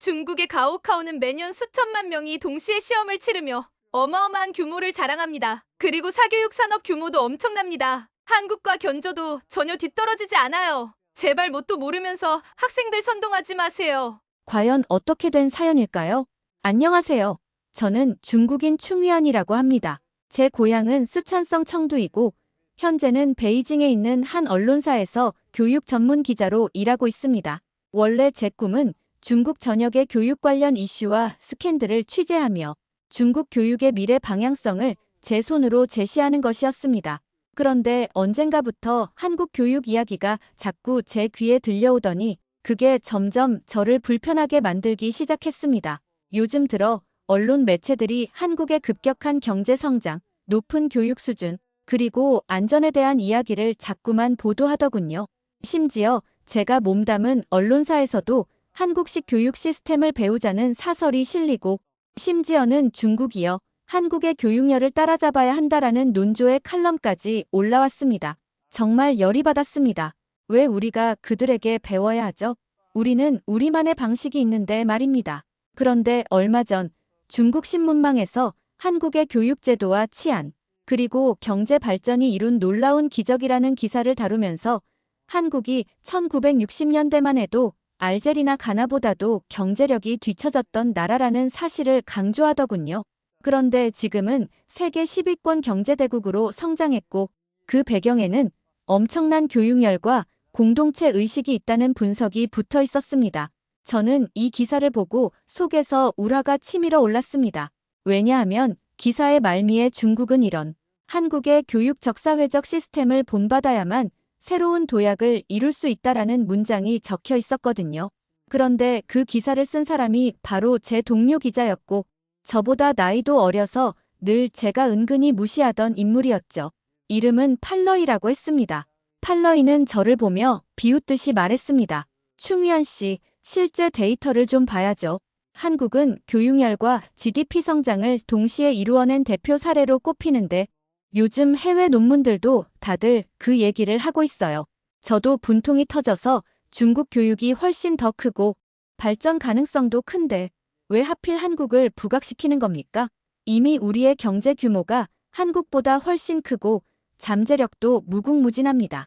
중국의 가오카오는 매년 수천만 명이 동시에 시험을 치르며 어마어마한 규모를 자랑합니다. 그리고 사교육 산업 규모도 엄청납니다. 한국과 견줘도 전혀 뒤떨어지지 않아요. 제발 뭣도 모르면서 학생들 선동하지 마세요. 과연 어떻게 된 사연일까요? 안녕하세요. 저는 중국인 충위안이라고 합니다. 제 고향은 쓰촨성 청두이고 현재는 베이징에 있는 한 언론사에서 교육 전문 기자로 일하고 있습니다. 원래 제 꿈은 중국 전역의 교육 관련 이슈와 스캔들을 취재하며 중국 교육의 미래 방향성을 제 손으로 제시하는 것이었습니다. 그런데 언젠가부터 한국 교육 이야기가 자꾸 제 귀에 들려오더니 그게 점점 저를 불편하게 만들기 시작했습니다. 요즘 들어 언론 매체들이 한국의 급격한 경제 성장, 높은 교육 수준, 그리고 안전에 대한 이야기를 자꾸만 보도하더군요. 심지어 제가 몸담은 언론사에서도 한국식 교육 시스템을 배우자는 사설이 실리고 심지어는 중국이여 한국의 교육열을 따라잡아야 한다라는 논조의 칼럼까지 올라왔습니다. 정말 열이 받았습니다. 왜 우리가 그들에게 배워야 하죠? 우리는 우리만의 방식이 있는데 말입니다. 그런데 얼마 전 중국 신문망에서 한국의 교육제도와 치안, 그리고 경제 발전이 이룬 놀라운 기적이라는 기사를 다루면서 한국이 1960년대만 해도 알제리나 가나보다도 경제력이 뒤처졌던 나라라는 사실을 강조하더군요. 그런데 지금은 세계 10위권 경제대국으로 성장했고 그 배경에는 엄청난 교육열과 공동체 의식이 있다는 분석이 붙어 있었습니다. 저는 이 기사를 보고 속에서 울화가 치밀어 올랐습니다. 왜냐하면 기사의 말미에 중국은 이런 한국의 교육 적사회적 시스템을 본받아야만 새로운 도약을 이룰 수 있다라는 문장이 적혀 있었거든요. 그런데 그 기사를 쓴 사람이 바로 제 동료 기자였고 저보다 나이도 어려서 늘 제가 은근히 무시하던 인물이었죠. 이름은 팔러이라고 했습니다. 팔러이는 저를 보며 비웃듯이 말했습니다. 충위안 씨, 실제 데이터를 좀 봐야죠. 한국은 교육열과 GDP 성장을 동시에 이루어낸 대표 사례로 꼽히는데 요즘 해외 논문들도 다들 그 얘기를 하고 있어요. 저도 분통이 터져서 중국 교육이 훨씬 더 크고 발전 가능성도 큰데 왜 하필 한국을 부각시키는 겁니까? 이미 우리의 경제 규모가 한국보다 훨씬 크고 잠재력도 무궁무진합니다.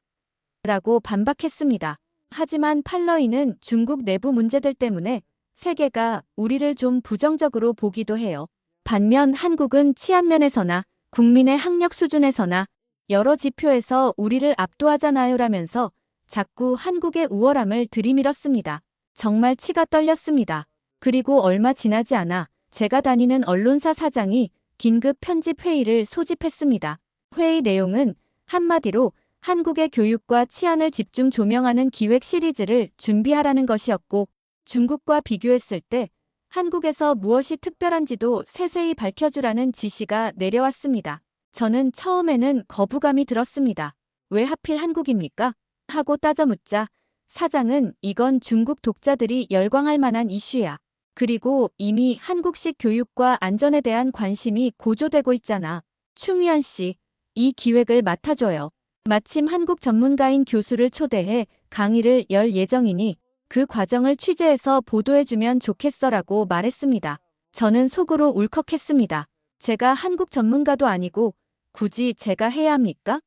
라고 반박했습니다. 하지만 팔러이는 중국 내부 문제들 때문에 세계가 우리를 좀 부정적으로 보기도 해요. 반면 한국은 치안 면에서나 국민의 학력 수준에서나 여러 지표에서 우리를 압도하잖아요라면서 자꾸 한국의 우월함을 들이밀었습니다. 정말 치가 떨렸습니다. 그리고 얼마 지나지 않아 제가 다니는 언론사 사장이 긴급 편집 회의를 소집했습니다. 회의 내용은 한마디로 한국의 교육과 치안을 집중 조명하는 기획 시리즈를 준비하라는 것이었고 중국과 비교했을 때 한국에서 무엇이 특별한지도 세세히 밝혀주라는 지시가 내려왔습니다. 저는 처음에는 거부감이 들었습니다. 왜 하필 한국입니까? 하고 따져 묻자 사장은 이건 중국 독자들이 열광할 만한 이슈야. 그리고 이미 한국식 교육과 안전에 대한 관심이 고조되고 있잖아. 충위안 씨, 이 기획을 맡아줘요. 마침 한국 전문가인 교수를 초대해 강의를 열 예정이니 그 과정을 취재해서 보도해주면 좋겠어라고 말했습니다. 저는 속으로 울컥했습니다. 제가 한국 전문가도 아니고 굳이 제가 해야 합니까?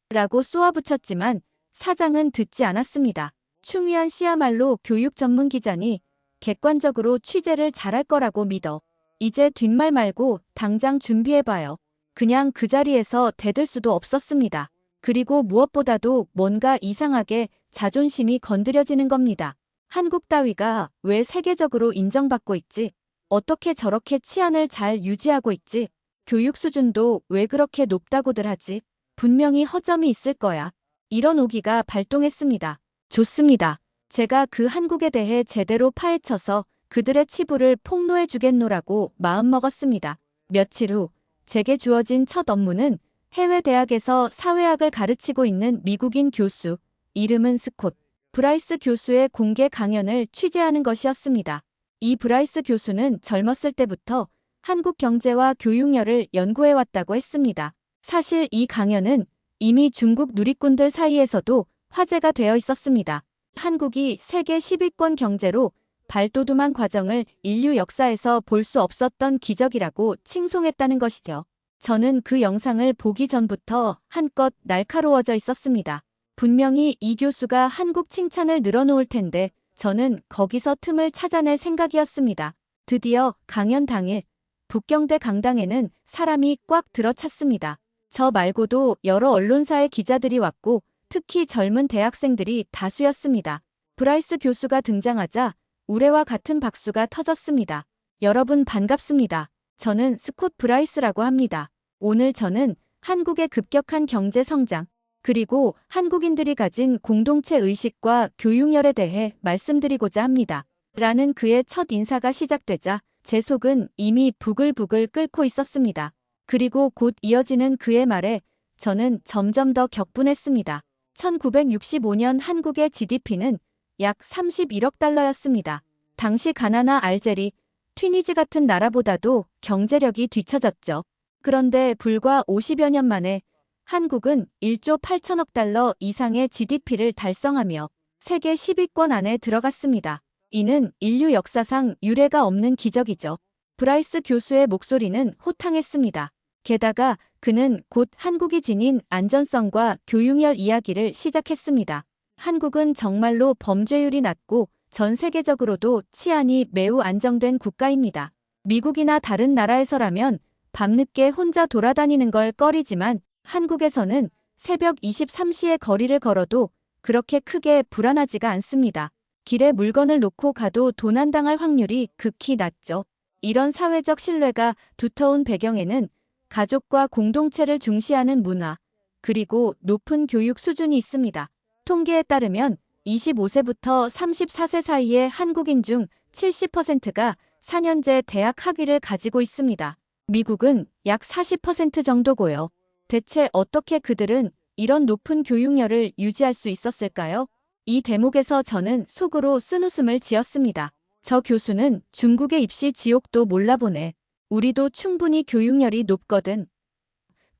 라고 쏘아붙였지만 사장은 듣지 않았습니다. 충위안 씨야말로 교육 전문 기자니 객관적으로 취재를 잘할 거라고 믿어. 이제 뒷말 말고 당장 준비해봐요. 그냥 그 자리에서 대들 수도 없었습니다. 그리고 무엇보다도 뭔가 이상하게 자존심이 건드려지는 겁니다. 한국 따위가 왜 세계적으로 인정받고 있지? 어떻게 저렇게 치안을 잘 유지하고 있지? 교육 수준도 왜 그렇게 높다고들 하지? 분명히 허점이 있을 거야. 이런 오기가 발동했습니다. 좋습니다. 제가 그 한국에 대해 제대로 파헤쳐서 그들의 치부를 폭로해 주겠노라고 마음먹었습니다. 며칠 후 제게 주어진 첫 업무는 해외 대학에서 사회학을 가르치고 있는 미국인 교수, 이름은 스콧 브라이스 교수의 공개 강연을 취재하는 것이었습니다. 이 브라이스 교수는 젊었을 때부터 한국 경제와 교육열을 연구해왔다고 했습니다. 사실 이 강연은 이미 중국 누리꾼들 사이에서도 화제가 되어 있었습니다. 한국이 세계 10위권 경제로 발돋움한 과정을 인류 역사에서 볼 수 없었던 기적이라고 칭송했다는 것이죠. 저는 그 영상을 보기 전부터 한껏 날카로워져 있었습니다. 분명히 이 교수가 한국 칭찬을 늘어놓을 텐데 저는 거기서 틈을 찾아낼 생각이었습니다. 드디어 강연 당일 북경대 강당에는 사람이 꽉 들어찼습니다. 저 말고도 여러 언론사의 기자들이 왔고 특히 젊은 대학생들이 다수였습니다. 브라이스 교수가 등장하자 우레와 같은 박수가 터졌습니다. 여러분 반갑습니다. 저는 스콧 브라이스라고 합니다. 오늘 저는 한국의 급격한 경제 성장, 그리고 한국인들이 가진 공동체 의식과 교육열에 대해 말씀드리고자 합니다. 라는 그의 첫 인사가 시작되자 제 속은 이미 부글부글 끓고 있었습니다. 그리고 곧 이어지는 그의 말에 저는 점점 더 격분했습니다. 1965년 한국의 GDP는 약 31억 달러였습니다. 당시 가나나 알제리, 튀니지 같은 나라보다도 경제력이 뒤처졌죠. 그런데 불과 50여 년 만에 한국은 1조 8천억 달러 이상의 GDP를 달성하며 세계 10위권 안에 들어갔습니다. 이는 인류 역사상 유례가 없는 기적이죠. 브라이스 교수의 목소리는 호탕했습니다. 게다가 그는 곧 한국이 지닌 안전성과 교육열 이야기를 시작했습니다. 한국은 정말로 범죄율이 낮고 전 세계적으로도 치안이 매우 안정된 국가입니다. 미국이나 다른 나라에서라면 밤늦게 혼자 돌아다니는 걸 꺼리지만 한국에서는 새벽 23시에 거리를 걸어도 그렇게 크게 불안하지가 않습니다. 길에 물건을 놓고 가도 도난당할 확률이 극히 낮죠. 이런 사회적 신뢰가 두터운 배경에는 가족과 공동체를 중시하는 문화, 그리고 높은 교육 수준이 있습니다. 통계에 따르면 25세부터 34세 사이의 한국인 중 70%가 4년제 대학 학위를 가지고 있습니다. 미국은 약 40% 정도고요. 대체 어떻게 그들은 이런 높은 교육열을 유지할 수 있었을까요? 이 대목에서 저는 속으로 쓴웃음을 지었습니다. 저 교수는 중국의 입시 지옥도 몰라보네. 우리도 충분히 교육열이 높거든.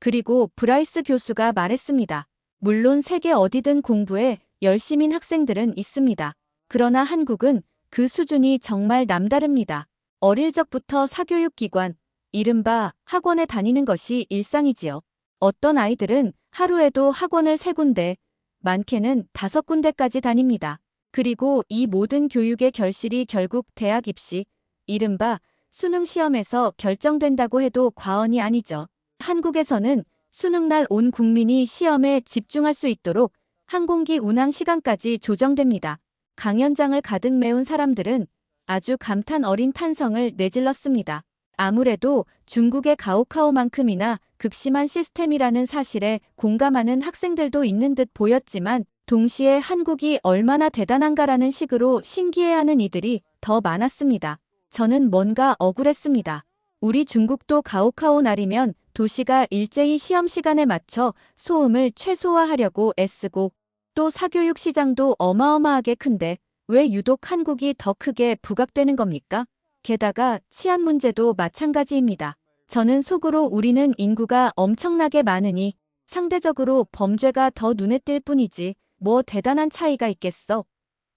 그리고 브라이스 교수가 말했습니다. 물론 세계 어디든 공부에 열심인 학생들은 있습니다. 그러나 한국은 그 수준이 정말 남다릅니다. 어릴 적부터 사교육기관, 이른바 학원에 다니는 것이 일상이지요. 어떤 아이들은 하루에도 학원을 3군데, 많게는 5군데까지 다닙니다. 그리고 이 모든 교육의 결실이 결국 대학 입시, 이른바 수능 시험에서 결정된다고 해도 과언이 아니죠. 한국에서는 수능날 온 국민이 시험에 집중할 수 있도록 항공기 운항 시간까지 조정됩니다. 강연장을 가득 메운 사람들은 아주 감탄 어린 탄성을 내질렀습니다. 아무래도 중국의 가오카오만큼이나 극심한 시스템이라는 사실에 공감하는 학생들도 있는 듯 보였지만 동시에 한국이 얼마나 대단한가라는 식으로 신기해하는 이들이 더 많았습니다. 저는 뭔가 억울했습니다. 우리 중국도 가오카오 날이면 도시가 일제히 시험 시간에 맞춰 소음을 최소화하려고 애쓰고 또 사교육 시장도 어마어마하게 큰데 왜 유독 한국이 더 크게 부각되는 겁니까? 게다가 치안 문제도 마찬가지입니다. 저는 속으로 우리는 인구가 엄청나게 많으니 상대적으로 범죄가 더 눈에 띌 뿐이지 뭐 대단한 차이가 있겠어?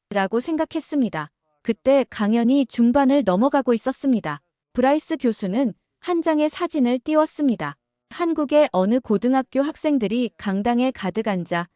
라고 생각했습니다. 그때 강연이 중반을 넘어가고 있었습니다. 브라이스 교수는 한 장의 사진을 띄웠습니다. 한국의 어느 고등학교 학생들이 강당에 가득 앉아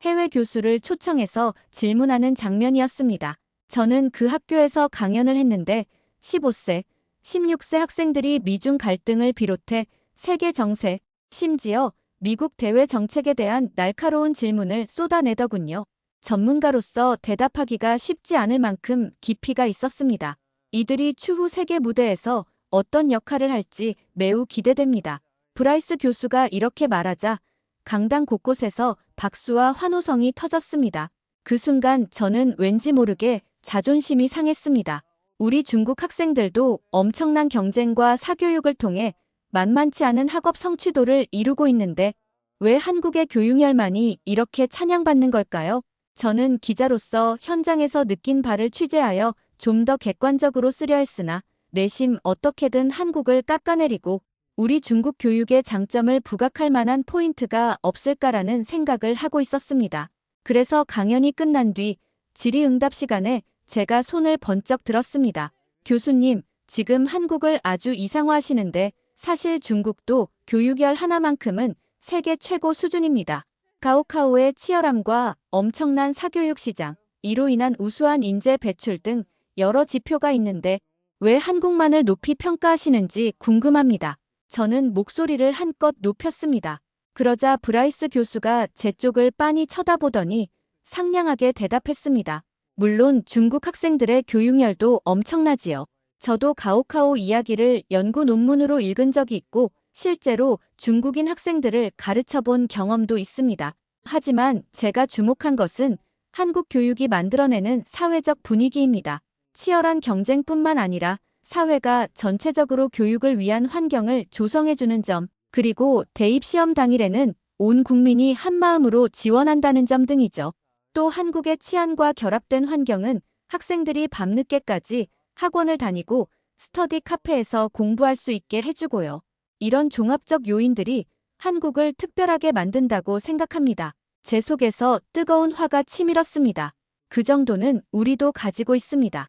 해외 교수를 초청해서 질문하는 장면이었습니다. 저는 그 학교에서 강연을 했는데 15세, 16세 학생들이 미중 갈등을 비롯해 세계 정세, 심지어 미국 대외 정책에 대한 날카로운 질문을 쏟아내더군요. 전문가로서 대답하기가 쉽지 않을 만큼 깊이가 있었습니다. 이들이 추후 세계 무대에서 어떤 역할을 할지 매우 기대됩니다. 브라이스 교수가 이렇게 말하자 강당 곳곳에서 박수와 환호성이 터졌습니다. 그 순간 저는 왠지 모르게 자존심이 상했습니다. 우리 중국 학생들도 엄청난 경쟁과 사교육을 통해 만만치 않은 학업 성취도를 이루고 있는데 왜 한국의 교육열만이 이렇게 찬양받는 걸까요? 저는 기자로서 현장에서 느낀 바를 취재하여 좀 더 객관적으로 쓰려 했으나 내심 어떻게든 한국을 깎아내리고 우리 중국 교육의 장점을 부각할 만한 포인트가 없을까라는 생각을 하고 있었습니다. 그래서 강연이 끝난 뒤 질의응답 시간에 제가 손을 번쩍 들었습니다. 교수님, 지금 한국을 아주 이상화하시는데 사실 중국도 교육열 하나만큼은 세계 최고 수준입니다. 가오카오의 치열함과 엄청난 사교육 시장, 이로 인한 우수한 인재 배출 등 여러 지표가 있는데 왜 한국만을 높이 평가하시는지 궁금합니다. 저는 목소리를 한껏 높였습니다. 그러자 브라이스 교수가 제 쪽을 빤히 쳐다보더니 상냥하게 대답했습니다. 물론 중국 학생들의 교육열도 엄청나지요. 저도 가오카오 이야기를 연구 논문으로 읽은 적이 있고 실제로 중국인 학생들을 가르쳐 본 경험도 있습니다. 하지만 제가 주목한 것은 한국 교육이 만들어내는 사회적 분위기입니다. 치열한 경쟁뿐만 아니라 사회가 전체적으로 교육을 위한 환경을 조성해주는 점, 그리고 대입 시험 당일에는 온 국민이 한마음으로 지원한다는 점 등이죠. 또 한국의 치안과 결합된 환경은 학생들이 밤늦게까지 학원을 다니고 스터디 카페에서 공부할 수 있게 해주고요. 이런 종합적 요인들이 한국을 특별하게 만든다고 생각합니다. 제 속에서 뜨거운 화가 치밀었습니다. 그 정도는 우리도 가지고 있습니다.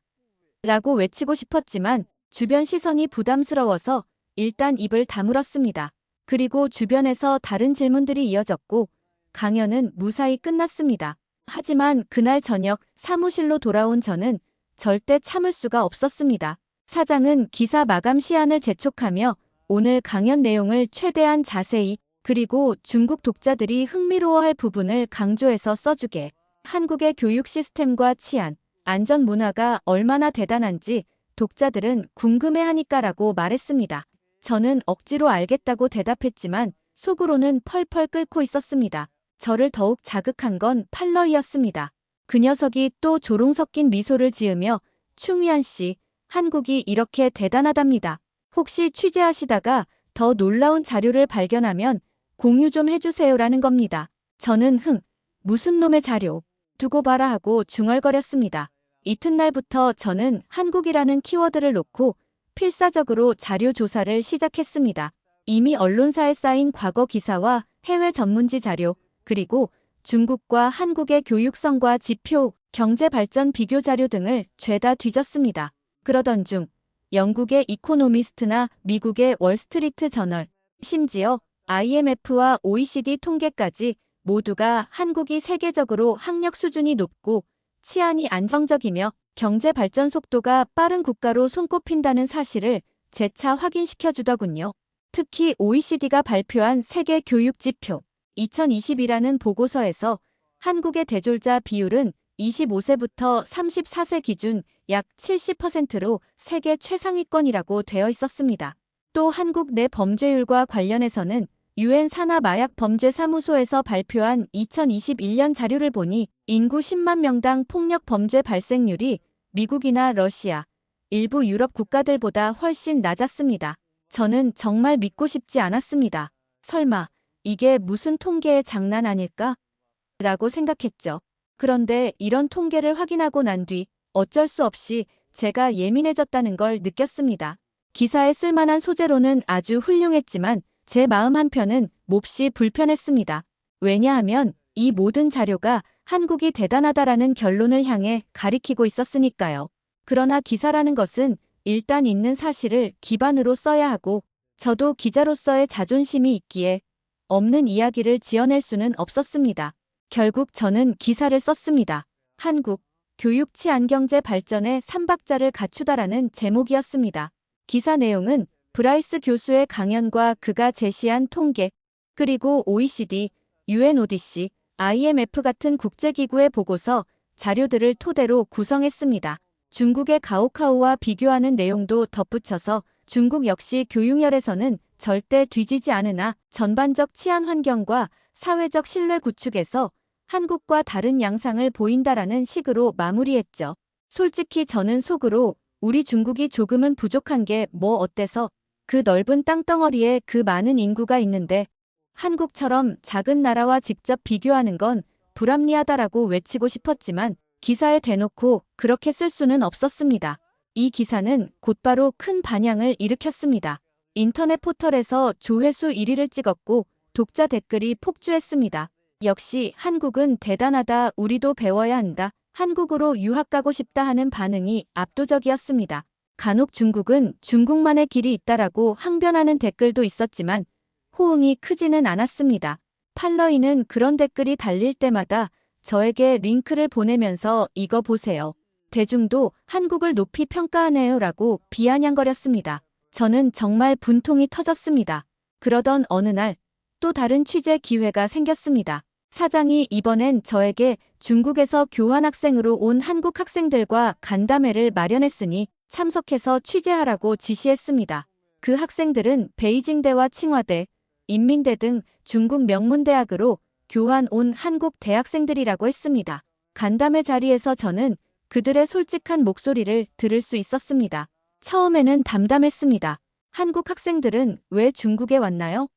라고 외치고 싶었지만 주변 시선이 부담스러워서 일단 입을 다물었습니다. 그리고 주변에서 다른 질문들이 이어졌고 강연은 무사히 끝났습니다. 하지만 그날 저녁 사무실로 돌아온 저는 절대 참을 수가 없었습니다. 사장은 기사 마감 시한을 재촉하며 오늘 강연 내용을 최대한 자세히 그리고 중국 독자들이 흥미로워할 부분을 강조해서 써주게. 한국의 교육 시스템과 치안, 안전 문화가 얼마나 대단한지 독자들은 궁금해하니까라고 말했습니다. 저는 억지로 알겠다고 대답했지만 속으로는 펄펄 끓고 있었습니다. 저를 더욱 자극한 건 팔러이였습니다. 그 녀석이 또 조롱 섞인 미소를 지으며 충위안 씨, 한국이 이렇게 대단하답니다. 혹시 취재하시다가 더 놀라운 자료를 발견하면 공유 좀 해주세요라는 겁니다. 저는 무슨 놈의 자료? 두고 봐라 하고 중얼거렸습니다. 이튿날부터 저는 한국이라는 키워드를 놓고 필사적으로 자료 조사를 시작했습니다. 이미 언론사에 쌓인 과거 기사와 해외 전문지 자료, 그리고 중국과 한국의 교육성과 지표, 경제 발전 비교 자료 등을 죄다 뒤졌습니다. 그러던 중 영국의 이코노미스트나 미국의 월스트리트 저널, 심지어 IMF와 OECD 통계까지 모두가 한국이 세계적으로 학력 수준이 높고 치안이 안정적이며 경제 발전 속도가 빠른 국가로 손꼽힌다는 사실을 재차 확인시켜주더군요. 특히 OECD가 발표한 세계 교육 지표 2020이라는 보고서에서 한국의 대졸자 비율은 25세부터 34세 기준 약 70%로 세계 최상위권이라고 되어 있었습니다. 또 한국 내 범죄율과 관련해서는 유엔 산하마약범죄사무소에서 발표한 2021년 자료를 보니 인구 10만 명당 폭력 범죄 발생률이 미국이나 러시아, 일부 유럽 국가들보다 훨씬 낮았습니다. 저는 정말 믿고 싶지 않았습니다. 설마 이게 무슨 통계의 장난 아닐까? 라고 생각했죠. 그런데 이런 통계를 확인하고 난 뒤 어쩔 수 없이 제가 예민해졌다는 걸 느꼈습니다. 기사에 쓸만한 소재로는 아주 훌륭했지만 제 마음 한편은 몹시 불편했습니다. 왜냐하면 이 모든 자료가 한국이 대단하다라는 결론을 향해 가리키고 있었으니까요. 그러나 기사라는 것은 일단 있는 사실을 기반으로 써야 하고 저도 기자로서의 자존심이 있기에 없는 이야기를 지어낼 수는 없었습니다. 결국 저는 기사를 썼습니다. 한국, 교육 치안 경제 발전의 3박자를 갖추다라는 제목이었습니다. 기사 내용은 브라이스 교수의 강연과 그가 제시한 통계, 그리고 OECD, UNODC, IMF 같은 국제기구의 보고서, 자료들을 토대로 구성했습니다. 중국의 가오카오와 비교하는 내용도 덧붙여서 중국 역시 교육열에서는 절대 뒤지지 않으나 전반적 치안 환경과 사회적 신뢰 구축에서 한국과 다른 양상을 보인다라는 식으로 마무리했죠. 솔직히 저는 속으로 우리 중국이 조금은 부족한 게 뭐 어때서 그 넓은 땅덩어리에 그 많은 인구가 있는데 한국처럼 작은 나라와 직접 비교하는 건 불합리하다라고 외치고 싶었지만 기사에 대놓고 그렇게 쓸 수는 없었습니다. 이 기사는 곧바로 큰 반향을 일으켰습니다. 인터넷 포털에서 조회수 1위를 찍었고 독자 댓글이 폭주했습니다. 역시 한국은 대단하다, 우리도 배워야 한다 한국으로 유학 가고 싶다 하는 반응이 압도적이었습니다. 간혹 중국은 중국만의 길이 있다라고 항변하는 댓글도 있었지만 호응이 크지는 않았습니다. 팔러이는 그런 댓글이 달릴 때마다 저에게 링크를 보내면서 이거 보세요. 대중도 한국을 높이 평가하네요 라고 비아냥거렸습니다. 저는 정말 분통이 터졌습니다. 그러던 어느 날 또 다른 취재 기회가 생겼습니다. 사장이 이번엔 저에게 중국에서 교환학생으로 온 한국 학생들과 간담회를 마련했으니 참석해서 취재하라고 지시했습니다. 그 학생들은 베이징대와 칭화대, 인민대 등 중국 명문대학으로 교환 온 한국 대학생들이라고 했습니다. 간담회 자리에서 저는 그들의 솔직한 목소리를 들을 수 있었습니다. 처음에는 담담했습니다. 한국 학생들은 왜 중국에 왔나요?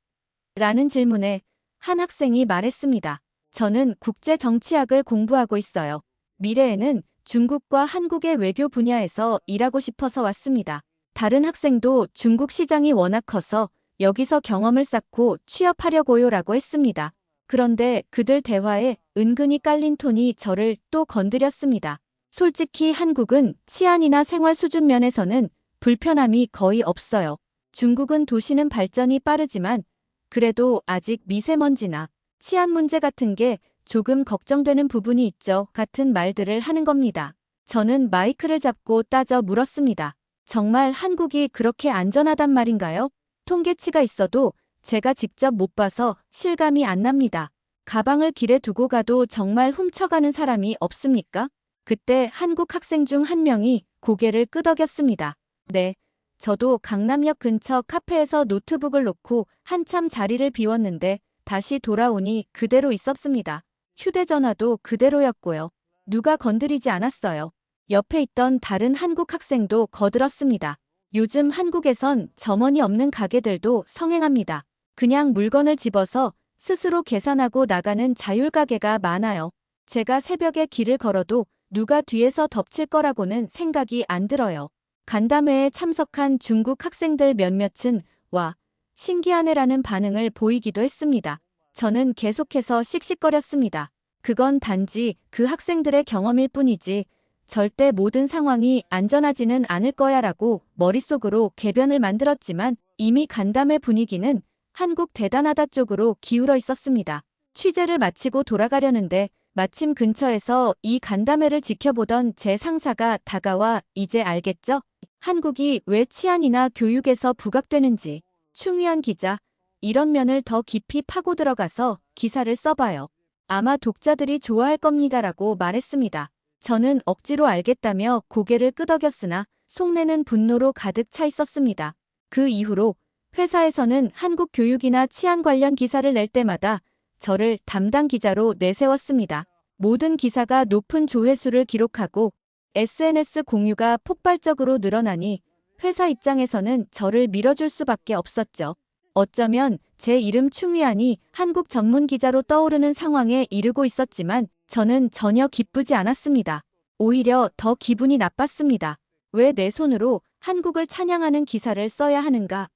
라는 질문에 한 학생이 말했습니다. 저는 국제정치학을 공부하고 있어요. 미래에는 중국과 한국의 외교 분야에서 일하고 싶어서 왔습니다. 다른 학생도 중국 시장이 워낙 커서 여기서 경험을 쌓고 취업하려고요 라고 했습니다. 그런데 그들 대화에 은근히 깔린 톤이 저를 또 건드렸습니다. 솔직히 한국은 치안이나 생활 수준 면에서는 불편함이 거의 없어요. 중국은 도시는 발전이 빠르지만 그래도 아직 미세먼지나 치안 문제 같은 게 조금 걱정되는 부분이 있죠. 같은 말들을 하는 겁니다. 저는 마이크를 잡고 따져 물었습니다. 정말 한국이 그렇게 안전하단 말인가요? 통계치가 있어도 제가 직접 못 봐서 실감이 안 납니다. 가방을 길에 두고 가도 정말 훔쳐가는 사람이 없습니까? 그때 한국 학생 중 한 명이 고개를 끄덕였습니다. 네. 저도 강남역 근처 카페에서 노트북을 놓고 한참 자리를 비웠는데 다시 돌아오니 그대로 있었습니다. 휴대전화도 그대로였고요. 누가 건드리지 않았어요. 옆에 있던 다른 한국 학생도 거들었습니다. 요즘 한국에선 점원이 없는 가게들도 성행합니다. 그냥 물건을 집어서 스스로 계산하고 나가는 자율가게가 많아요. 제가 새벽에 길을 걸어도 누가 뒤에서 덮칠 거라고는 생각이 안 들어요. 간담회에 참석한 중국 학생들 몇몇은 와, 신기하네라는 반응을 보이기도 했습니다. 저는 계속해서 씩씩거렸습니다. 그건 단지 그 학생들의 경험일 뿐이지 절대 모든 상황이 안전하지는 않을 거야라고 머릿속으로 궤변을 만들었지만 이미 간담회 분위기는 한국 대단하다 쪽으로 기울어 있었습니다. 취재를 마치고 돌아가려는데 마침 근처에서 이 간담회를 지켜보던 제 상사가 다가와 이제 알겠죠? 한국이 왜 치안이나 교육에서 부각되는지. 충위한 기자, 이런 면을 더 깊이 파고 들어가서 기사를 써봐요. 아마 독자들이 좋아할 겁니다라고 말했습니다. 저는 억지로 알겠다며 고개를 끄덕였으나 속내는 분노로 가득 차 있었습니다. 그 이후로 회사에서는 한국 교육이나 치안 관련 기사를 낼 때마다 저를 담당 기자로 내세웠습니다. 모든 기사가 높은 조회수를 기록하고 SNS 공유가 폭발적으로 늘어나니 회사 입장에서는 저를 밀어줄 수밖에 없었죠. 어쩌면 제 이름 충위안이 한국 전문 기자로 떠오르는 상황에 이르고 있었지만 저는 전혀 기쁘지 않았습니다. 오히려 더 기분이 나빴습니다. 왜 내 손으로 한국을 찬양하는 기사를 써야 하는가?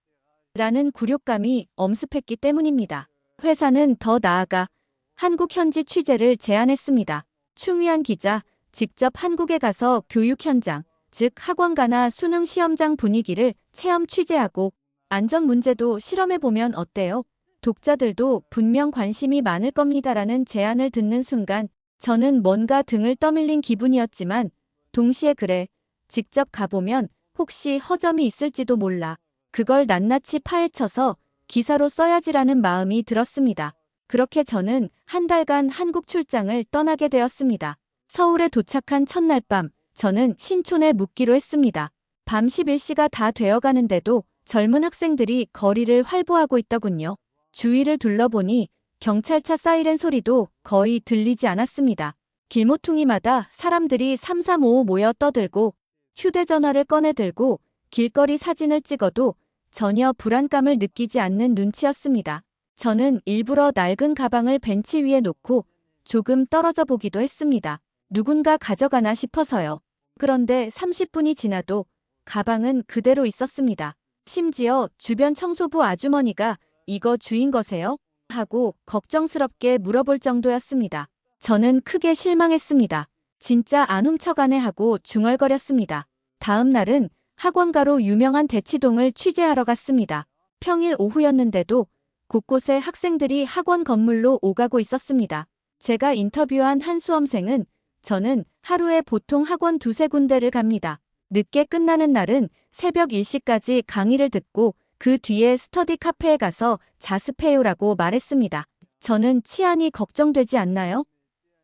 라는 굴욕감이 엄습했기 때문입니다. 회사는 더 나아가 한국 현지 취재를 제안했습니다. 충위안 기자, 직접 한국에 가서 교육 현장, 즉 학원가나 수능 시험장 분위기를 체험 취재하고 안전 문제도 실험해보면 어때요? 독자들도 분명 관심이 많을 겁니다라는 제안을 듣는 순간 저는 뭔가 등을 떠밀린 기분이었지만 동시에 그래, 직접 가보면 혹시 허점이 있을지도 몰라. 그걸 낱낱이 파헤쳐서 기사로 써야지라는 마음이 들었습니다. 그렇게 저는 한 달간 한국 출장을 떠나게 되었습니다. 서울에 도착한 첫날 밤, 저는 신촌에 묵기로 했습니다. 밤 11시가 다 되어가는데도 젊은 학생들이 거리를 활보하고 있더군요. 주위를 둘러보니 경찰차 사이렌 소리도 거의 들리지 않았습니다. 길모퉁이마다 사람들이 삼삼오오 모여 떠들고 휴대전화를 꺼내들고 길거리 사진을 찍어도 전혀 불안감을 느끼지 않는 눈치였습니다. 저는 일부러 낡은 가방을 벤치 위에 놓고 조금 떨어져 보기도 했습니다. 누군가 가져가나 싶어서요. 그런데 30분이 지나도 가방은 그대로 있었습니다. 심지어 주변 청소부 아주머니가 이거 주인 거세요? 하고 걱정스럽게 물어볼 정도였습니다. 저는 크게 실망했습니다. 진짜 안 훔쳐가네 하고 중얼거렸습니다. 다음 날은 학원가로 유명한 대치동을 취재하러 갔습니다. 평일 오후였는데도 곳곳에 학생들이 학원 건물로 오가고 있었습니다. 제가 인터뷰한 한 수험생은 저는 하루에 보통 학원 두세 군데를 갑니다. 늦게 끝나는 날은 새벽 1시까지 강의를 듣고 그 뒤에 스터디 카페에 가서 자습해요라고 말했습니다. 저는 치안이 걱정되지 않나요?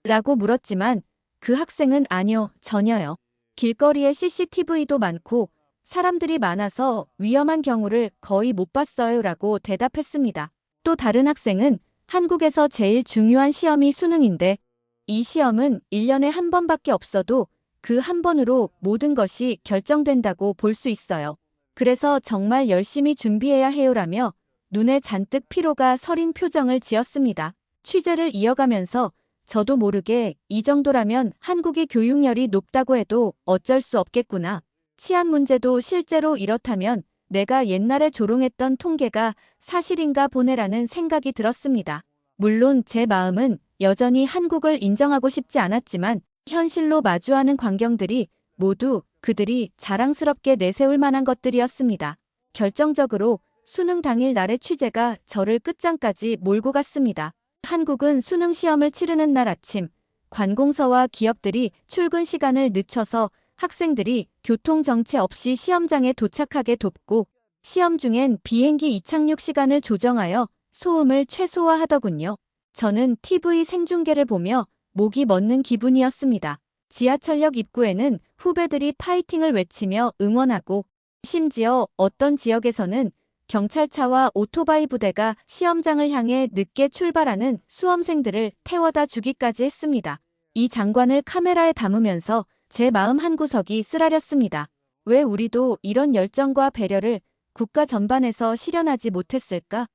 라고 물었지만 그 학생은 아니요, 전혀요. 길거리에 CCTV도 많고 사람들이 많아서 위험한 경우를 거의 못 봤어요 라고 대답했습니다. 또 다른 학생은 한국에서 제일 중요한 시험이 수능인데 이 시험은 1년에 한 번밖에 없어도 그 한 번으로 모든 것이 결정된다고 볼 수 있어요. 그래서 정말 열심히 준비해야 해요라며 눈에 잔뜩 피로가 서린 표정을 지었습니다. 취재를 이어가면서 저도 모르게 이 정도라면 한국이 교육열이 높다고 해도 어쩔 수 없겠구나. 치안 문제도 실제로 이렇다면 내가 옛날에 조롱했던 통계가 사실인가 보네라는 생각이 들었습니다. 물론 제 마음은 여전히 한국을 인정하고 싶지 않았지만 현실로 마주하는 광경들이 모두 그들이 자랑스럽게 내세울 만한 것들이었습니다. 결정적으로 수능 당일 날의 취재가 저를 끝장까지 몰고 갔습니다. 한국은 수능 시험을 치르는 날 아침, 관공서와 기업들이 출근 시간을 늦춰서 학생들이 교통 정체 없이 시험장에 도착하게 돕고 시험 중엔 비행기 이착륙 시간을 조정하여 소음을 최소화하더군요. 저는 TV 생중계를 보며 목이 멎는 기분이었습니다. 지하철역 입구에는 후배들이 파이팅을 외치며 응원하고 심지어 어떤 지역에서는 경찰차와 오토바이 부대가 시험장을 향해 늦게 출발하는 수험생들을 태워다 주기까지 했습니다. 이 장관을 카메라에 담으면서 제 마음 한구석이 쓰라렸습니다. 왜 우리도 이런 열정과 배려를 국가 전반에서 실현하지 못했을까?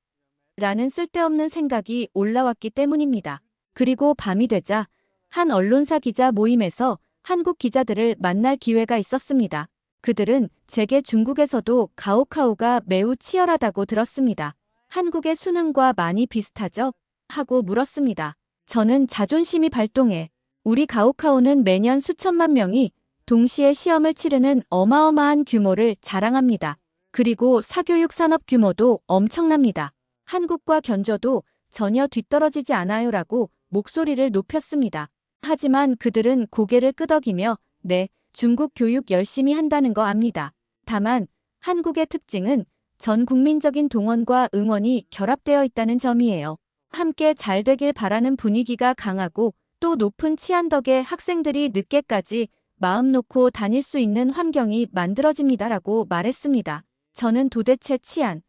라는 쓸데없는 생각이 올라왔기 때문입니다. 그리고 밤이 되자 한 언론사 기자 모임에서 한국 기자들을 만날 기회가 있었습니다. 그들은 제게 중국에서도 가오카오가 매우 치열하다고 들었습니다. 한국의 수능과 많이 비슷하죠? 하고 물었습니다. 저는 자존심이 발동해 우리 가오카오는 매년 수천만 명이 동시에 시험을 치르는 어마어마한 규모를 자랑합니다. 그리고 사교육 산업 규모도 엄청납니다. 한국과 견줘도 전혀 뒤떨어지지 않아요라고 목소리를 높였습니다. 하지만 그들은 고개를 끄덕이며 네, 중국 교육 열심히 한다는 거 압니다. 다만 한국의 특징은 전 국민적인 동원과 응원이 결합되어 있다는 점이에요. 함께 잘 되길 바라는 분위기가 강하고 또 높은 치안 덕에 학생들이 늦게까지 마음 놓고 다닐 수 있는 환경이 만들어집니다라고 말했습니다. 저는 도대체 치안,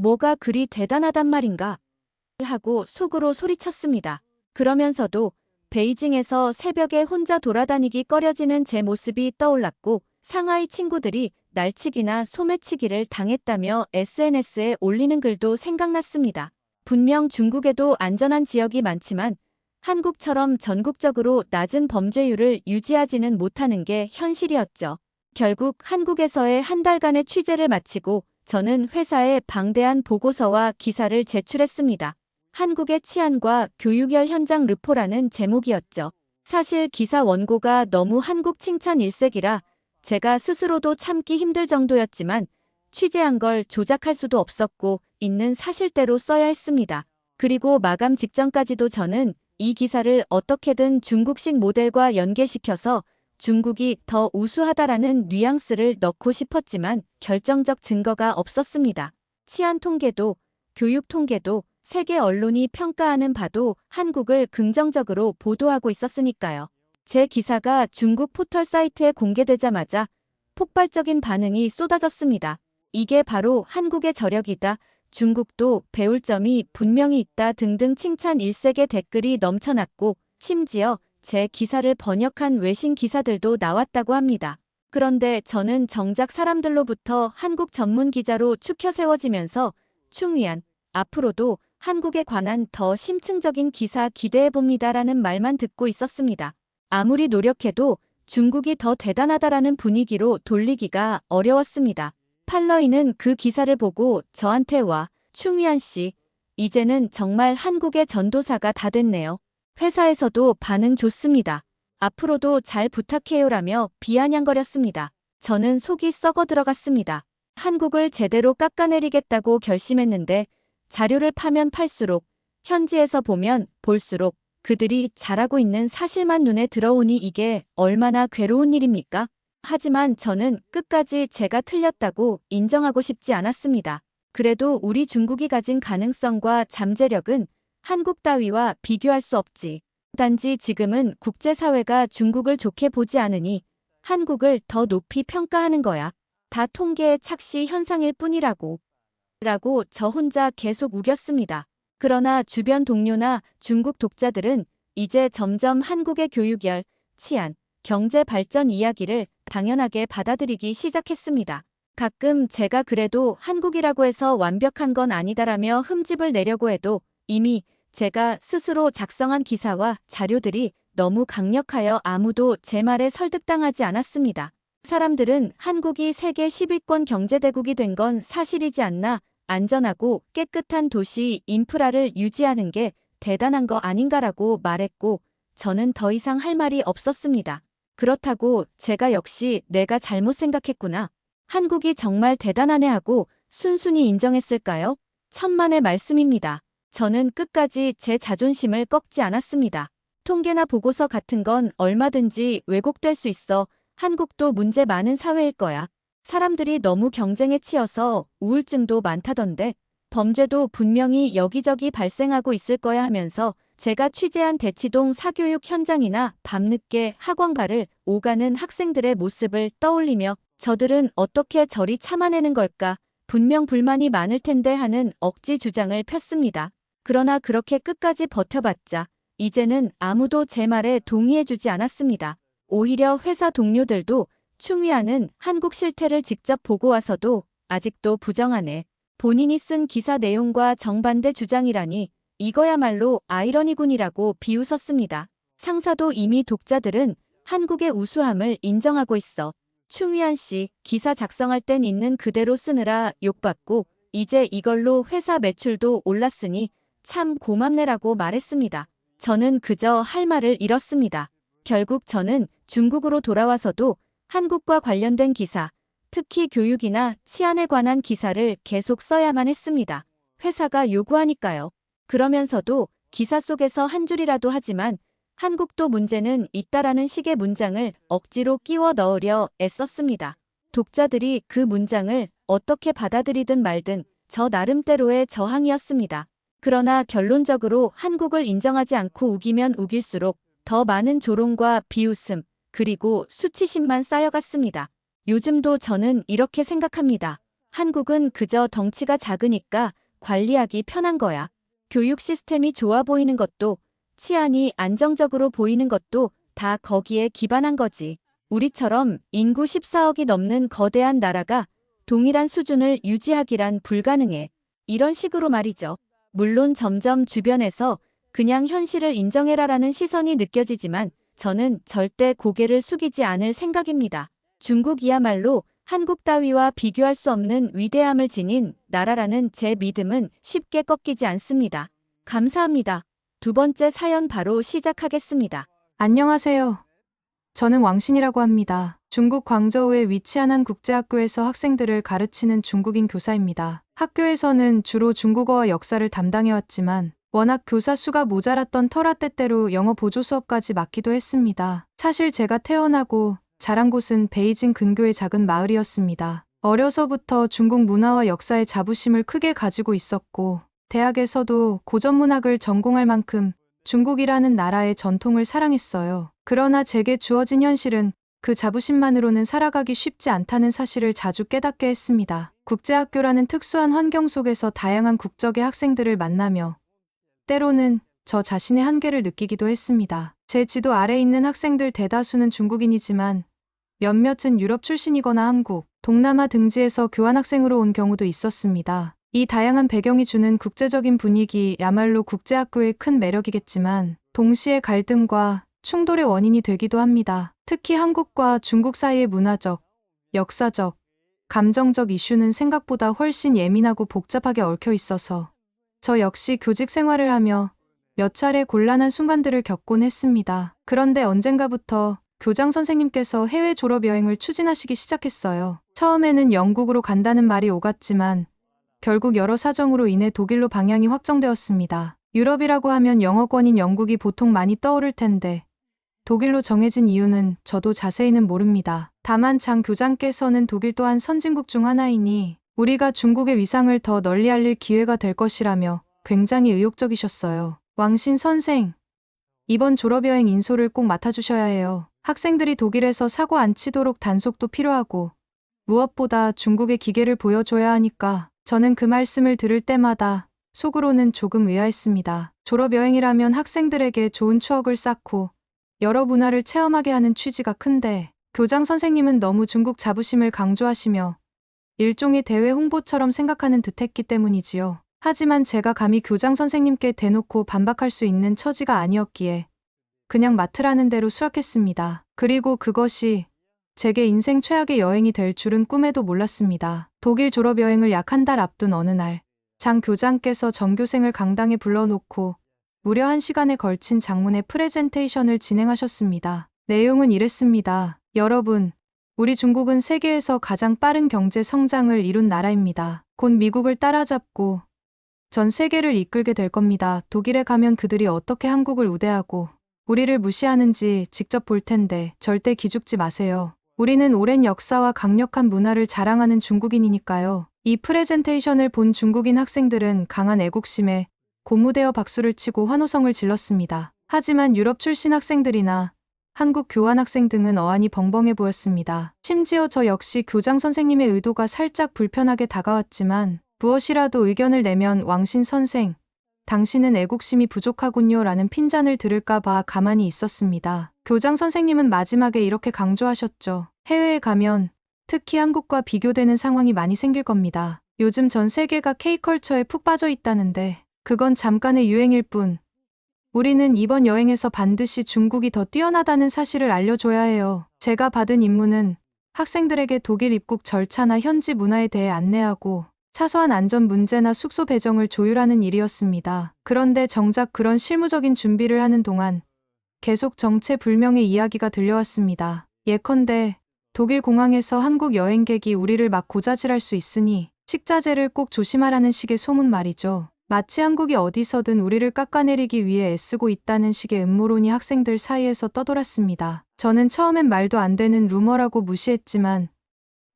뭐가 그리 대단하단 말인가? 하고 속으로 소리쳤습니다. 그러면서도 베이징에서 새벽에 혼자 돌아다니기 꺼려지는 제 모습이 떠올랐고 상하이 친구들이 날치기나 소매치기를 당했다며 SNS에 올리는 글도 생각났습니다. 분명 중국에도 안전한 지역이 많지만 한국처럼 전국적으로 낮은 범죄율을 유지하지는 못하는 게 현실이었죠. 결국 한국에서의 한 달간의 취재를 마치고 저는 회사에 방대한 보고서와 기사를 제출했습니다. 한국의 치안과 교육열 현장 르포라는 제목이었죠. 사실 기사 원고가 너무 한국 칭찬 일색이라 제가 스스로도 참기 힘들 정도였지만 취재한 걸 조작할 수도 없었고 있는 사실대로 써야 했습니다. 그리고 마감 직전까지도 저는 이 기사를 어떻게든 중국식 모델과 연계시켜서 중국이 더 우수하다라는 뉘앙스를 넣고 싶었지만 결정적 증거가 없었습니다. 치안 통계도 교육 통계도 세계 언론이 평가하는 바도 한국을 긍정적으로 보도하고 있었으니까요. 제 기사가 중국 포털 사이트에 공개되자마자 폭발적인 반응이 쏟아졌습니다. 이게 바로 한국의 저력이다. 중국도 배울 점이 분명히 있다 등등 칭찬 일색의 댓글이 넘쳐났고 심지어 제 기사를 번역한 외신 기사들도 나왔다고 합니다. 그런데 저는 정작 사람들로부터 한국 전문 기자로 추켜 세워지면서 충위안, 앞으로도 한국에 관한 더 심층적인 기사 기대해봅니다라는 말만 듣고 있었습니다. 아무리 노력해도 중국이 더 대단하다라는 분위기로 돌리기가 어려웠습니다. 팔러이는 그 기사를 보고 저한테 와, 충위안 씨, 이제는 정말 한국의 전도사가 다 됐네요. 회사에서도 반응 좋습니다. 앞으로도 잘 부탁해요라며 비아냥거렸습니다. 저는 속이 썩어 들어갔습니다. 한국을 제대로 깎아내리겠다고 결심했는데 자료를 파면 팔수록 현지에서 보면 볼수록 그들이 잘하고 있는 사실만 눈에 들어오니 이게 얼마나 괴로운 일입니까? 하지만 저는 끝까지 제가 틀렸다고 인정하고 싶지 않았습니다. 그래도 우리 중국이 가진 가능성과 잠재력은 한국 따위와 비교할 수 없지. 단지 지금은 국제사회가 중국을 좋게 보지 않으니 한국을 더 높이 평가하는 거야. 다 통계의 착시 현상일 뿐이라고. 라고 저 혼자 계속 우겼습니다. 그러나 주변 동료나 중국 독자들은 이제 점점 한국의 교육열, 치안, 경제 발전 이야기를 당연하게 받아들이기 시작했습니다. 가끔 제가 그래도 한국이라고 해서 완벽한 건 아니다라며 흠집을 내려고 해도 이미 제가 스스로 작성한 기사와 자료들이 너무 강력하여 아무도 제 말에 설득당하지 않았습니다. 사람들은 한국이 세계 10위권 경제대국이 된 건 사실이지 않나, 안전하고 깨끗한 도시 인프라를 유지하는 게 대단한 거 아닌가라고 말했고 저는 더 이상 할 말이 없었습니다. 그렇다고 제가 역시 내가 잘못 생각했구나. 한국이 정말 대단하네 하고 순순히 인정했을까요? 천만의 말씀입니다. 저는 끝까지 제 자존심을 꺾지 않았습니다. 통계나 보고서 같은 건 얼마든지 왜곡될 수 있어. 한국도 문제 많은 사회일 거야. 사람들이 너무 경쟁에 치여서 우울증도 많다던데 범죄도 분명히 여기저기 발생하고 있을 거야 하면서 제가 취재한 대치동 사교육 현장이나 밤늦게 학원가를 오가는 학생들의 모습을 떠올리며 저들은 어떻게 저리 참아내는 걸까? 분명 불만이 많을 텐데 하는 억지 주장을 폈습니다. 그러나 그렇게 끝까지 버텨봤자 이제는 아무도 제 말에 동의해주지 않았습니다. 오히려 회사 동료들도 충위하는 한국 실태를 직접 보고 와서도 아직도 부정하네. 본인이 쓴 기사 내용과 정반대 주장이라니 이거야말로 아이러니군이라고 비웃었습니다. 상사도 이미 독자들은 한국의 우수함을 인정하고 있어. 충위한 씨, 기사 작성할 땐 있는 그대로 쓰느라 욕받고 이제 이걸로 회사 매출도 올랐으니 참 고맙네라고 말했습니다. 저는 그저 할 말을 잃었습니다. 결국 저는 중국으로 돌아와서도 한국과 관련된 기사, 특히 교육이나 치안에 관한 기사를 계속 써야만 했습니다. 회사가 요구하니까요. 그러면서도 기사 속에서 한 줄이라도 하지만 한국도 문제는 있다라는 식의 문장을 억지로 끼워 넣으려 애썼습니다. 독자들이 그 문장을 어떻게 받아들이든 말든 저 나름대로의 저항이었습니다. 그러나 결론적으로 한국을 인정하지 않고 우기면 우길수록 더 많은 조롱과 비웃음, 그리고 수치심만 쌓여갔습니다. 요즘도 저는 이렇게 생각합니다. 한국은 그저 덩치가 작으니까 관리하기 편한 거야. 교육 시스템이 좋아 보이는 것도, 치안이 안정적으로 보이는 것도 다 거기에 기반한 거지. 우리처럼 인구 14억이 넘는 거대한 나라가 동일한 수준을 유지하기란 불가능해. 이런 식으로 말이죠. 물론 점점 주변에서 그냥 현실을 인정해라라는 시선이 느껴지지만 저는 절대 고개를 숙이지 않을 생각입니다. 중국이야말로 한국 따위와 비교할 수 없는 위대함을 지닌 나라라는 제 믿음은 쉽게 꺾이지 않습니다. 감사합니다. 두 번째 사연 바로 시작하겠습니다. 안녕하세요. 저는 왕신이라고 합니다. 중국 광저우에 위치한 한 국제학교에서 학생들을 가르치는 중국인 교사입니다. 학교에서는 주로 중국어와 역사를 담당해왔지만 워낙 교사 수가 모자랐던 터라 때때로 영어 보조 수업까지 맡기도 했습니다. 사실 제가 태어나고 자란 곳은 베이징 근교의 작은 마을이었습니다. 어려서부터 중국 문화와 역사에 자부심을 크게 가지고 있었고 대학에서도 고전 문학을 전공할 만큼 중국이라는 나라의 전통을 사랑했어요. 그러나 제게 주어진 현실은 그 자부심만으로는 살아가기 쉽지 않다는 사실을 자주 깨닫게 했습니다. 국제학교라는 특수한 환경 속에서 다양한 국적의 학생들을 만나며 때로는 저 자신의 한계를 느끼기도 했습니다. 제 지도 아래 있는 학생들 대다수는 중국인이지만 몇몇은 유럽 출신이거나 한국, 동남아 등지에서 교환학생으로 온 경우도 있었습니다. 이 다양한 배경이 주는 국제적인 분위기야말로 국제학교의 큰 매력이겠지만 동시에 갈등과 충돌의 원인이 되기도 합니다. 특히 한국과 중국 사이의 문화적, 역사적, 감정적 이슈는 생각보다 훨씬 예민하고 복잡하게 얽혀 있어서 저 역시 교직 생활을 하며 몇 차례 곤란한 순간들을 겪곤 했습니다. 그런데 언젠가부터 교장 선생님께서 해외 졸업 여행을 추진하시기 시작했어요. 처음에는 영국으로 간다는 말이 오갔지만 결국 여러 사정으로 인해 독일로 방향이 확정되었습니다. 유럽이라고 하면 영어권인 영국이 보통 많이 떠오를 텐데 독일로 정해진 이유는 저도 자세히는 모릅니다. 다만 장 교장께서는 독일 또한 선진국 중 하나이니 우리가 중국의 위상을 더 널리 알릴 기회가 될 것이라며 굉장히 의욕적이셨어요. 왕신 선생, 이번 졸업여행 인솔을 꼭 맡아주셔야 해요. 학생들이 독일에서 사고 안 치도록 단속도 필요하고 무엇보다 중국의 기계를 보여줘야 하니까 저는 그 말씀을 들을 때마다 속으로는 조금 의아했습니다. 졸업여행이라면 학생들에게 좋은 추억을 쌓고 여러 문화를 체험하게 하는 취지가 큰데 교장 선생님은 너무 중국 자부심을 강조하시며 일종의 대외 홍보처럼 생각하는 듯했기 때문이지요. 하지만 제가 감히 교장 선생님께 대놓고 반박할 수 있는 처지가 아니었기에 그냥 맡으라는 대로 수락했습니다. 그리고 그것이 제게 인생 최악의 여행이 될 줄은 꿈에도 몰랐습니다. 독일 졸업여행을 약 한 달 앞둔 어느 날, 장 교장께서 전교생을 강당에 불러놓고 무려 1시간에 걸친 장문의 프레젠테이션을 진행하셨습니다. 내용은 이랬습니다. 여러분, 우리 중국은 세계에서 가장 빠른 경제 성장을 이룬 나라입니다. 곧 미국을 따라잡고 전 세계를 이끌게 될 겁니다. 독일에 가면 그들이 어떻게 한국을 우대하고 우리를 무시하는지 직접 볼 텐데 절대 기죽지 마세요. 우리는 오랜 역사와 강력한 문화를 자랑하는 중국인이니까요. 이 프레젠테이션을 본 중국인 학생들은 강한 애국심에 고무되어 박수를 치고 환호성을 질렀습니다. 하지만 유럽 출신 학생들이나 한국 교환학생 등은 어안이 벙벙해 보였습니다. 심지어 저 역시 교장 선생님의 의도가 살짝 불편하게 다가왔지만 무엇이라도 의견을 내면 왕신 선생, 당신은 애국심이 부족하군요 라는 핀잔을 들을까 봐 가만히 있었습니다. 교장 선생님은 마지막에 이렇게 강조하셨죠. 해외에 가면 특히 한국과 비교되는 상황이 많이 생길 겁니다. 요즘 전 세계가 K컬처에 푹 빠져 있다는데 그건 잠깐의 유행일 뿐. 우리는 이번 여행에서 반드시 중국이 더 뛰어나다는 사실을 알려줘야 해요. 제가 받은 임무는 학생들에게 독일 입국 절차나 현지 문화에 대해 안내하고 사소한 안전 문제나 숙소 배정을 조율하는 일이었습니다. 그런데 정작 그런 실무적인 준비를 하는 동안 계속 정체불명의 이야기가 들려왔습니다. 예컨대 독일 공항에서 한국 여행객이 우리를 막 고자질할 수 있으니 식자재를 꼭 조심하라는 식의 소문 말이죠. 마치 한국이 어디서든 우리를 깎아내리기 위해 애쓰고 있다는 식의 음모론이 학생들 사이에서 떠돌았습니다. 저는 처음엔 말도 안 되는 루머라고 무시했지만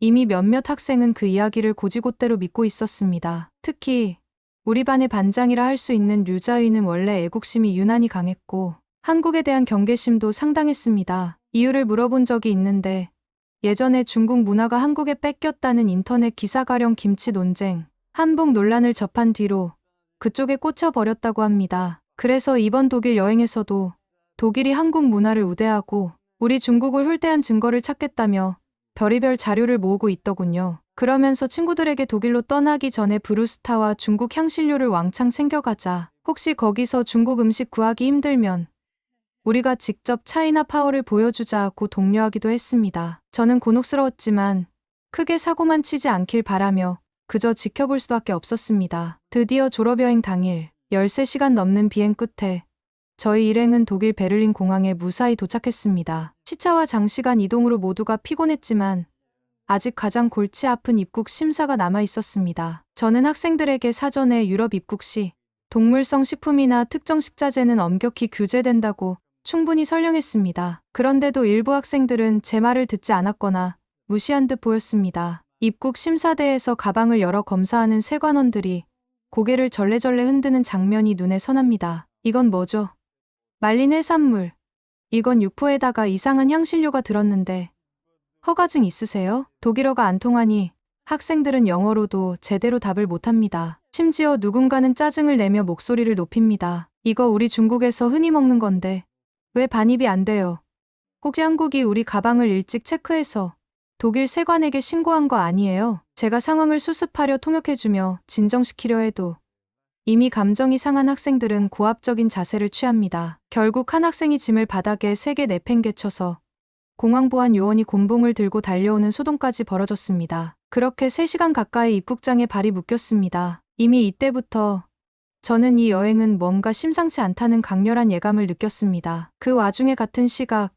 이미 몇몇 학생은 그 이야기를 고지곳대로 믿고 있었습니다. 특히 우리 반의 반장이라 할 수 있는 류자위는 원래 애국심이 유난히 강했고 한국에 대한 경계심도 상당했습니다. 이유를 물어본 적이 있는데 예전에 중국 문화가 한국에 뺏겼다는 인터넷 기사 가령 김치 논쟁, 한복 논란을 접한 뒤로 그쪽에 꽂혀버렸다고 합니다. 그래서 이번 독일 여행에서도 독일이 한국 문화를 우대하고 우리 중국을 훌대한 증거를 찾겠다며 별의별 자료를 모으고 있더군요. 그러면서 친구들에게 독일로 떠나기 전에 브루스타와 중국 향신료를 왕창 챙겨가자. 혹시 거기서 중국 음식 구하기 힘들면 우리가 직접 차이나 파워를 보여주자고 독려하기도 했습니다. 저는 곤혹스러웠지만 크게 사고만 치지 않길 바라며 그저 지켜볼 수밖에 없었습니다. 드디어 졸업여행 당일 13시간 넘는 비행 끝에 저희 일행은 독일 베를린 공항에 무사히 도착했습니다. 시차와 장시간 이동으로 모두가 피곤했지만 아직 가장 골치 아픈 입국 심사가 남아 있었습니다. 저는 학생들에게 사전에 유럽 입국 시 동물성 식품이나 특정 식자재는 엄격히 규제된다고 충분히 설명했습니다. 그런데도 일부 학생들은 제 말을 듣지 않았거나 무시한 듯 보였습니다. 입국 심사대에서 가방을 열어 검사하는 세관원들이 고개를 절레절레 흔드는 장면이 눈에 선합니다. 이건 뭐죠? 말린 해산물. 이건 육포에다가 이상한 향신료가 들었는데 허가증 있으세요? 독일어가 안 통하니 학생들은 영어로도 제대로 답을 못합니다. 심지어 누군가는 짜증을 내며 목소리를 높입니다. 이거 우리 중국에서 흔히 먹는 건데 왜 반입이 안 돼요? 혹시 한국이 우리 가방을 일찍 체크해서 독일 세관에게 신고한 거 아니에요? 제가 상황을 수습하려 통역해주며 진정시키려 해도 이미 감정이 상한 학생들은 고압적인 자세를 취합니다. 결국 한 학생이 짐을 바닥에 세게 내팽개쳐서 공항보안 요원이 곤봉을 들고 달려오는 소동까지 벌어졌습니다. 그렇게 3시간 가까이 입국장에 발이 묶였습니다. 이미 이때부터 저는 이 여행은 뭔가 심상치 않다는 강렬한 예감을 느꼈습니다. 그 와중에 같은 시각,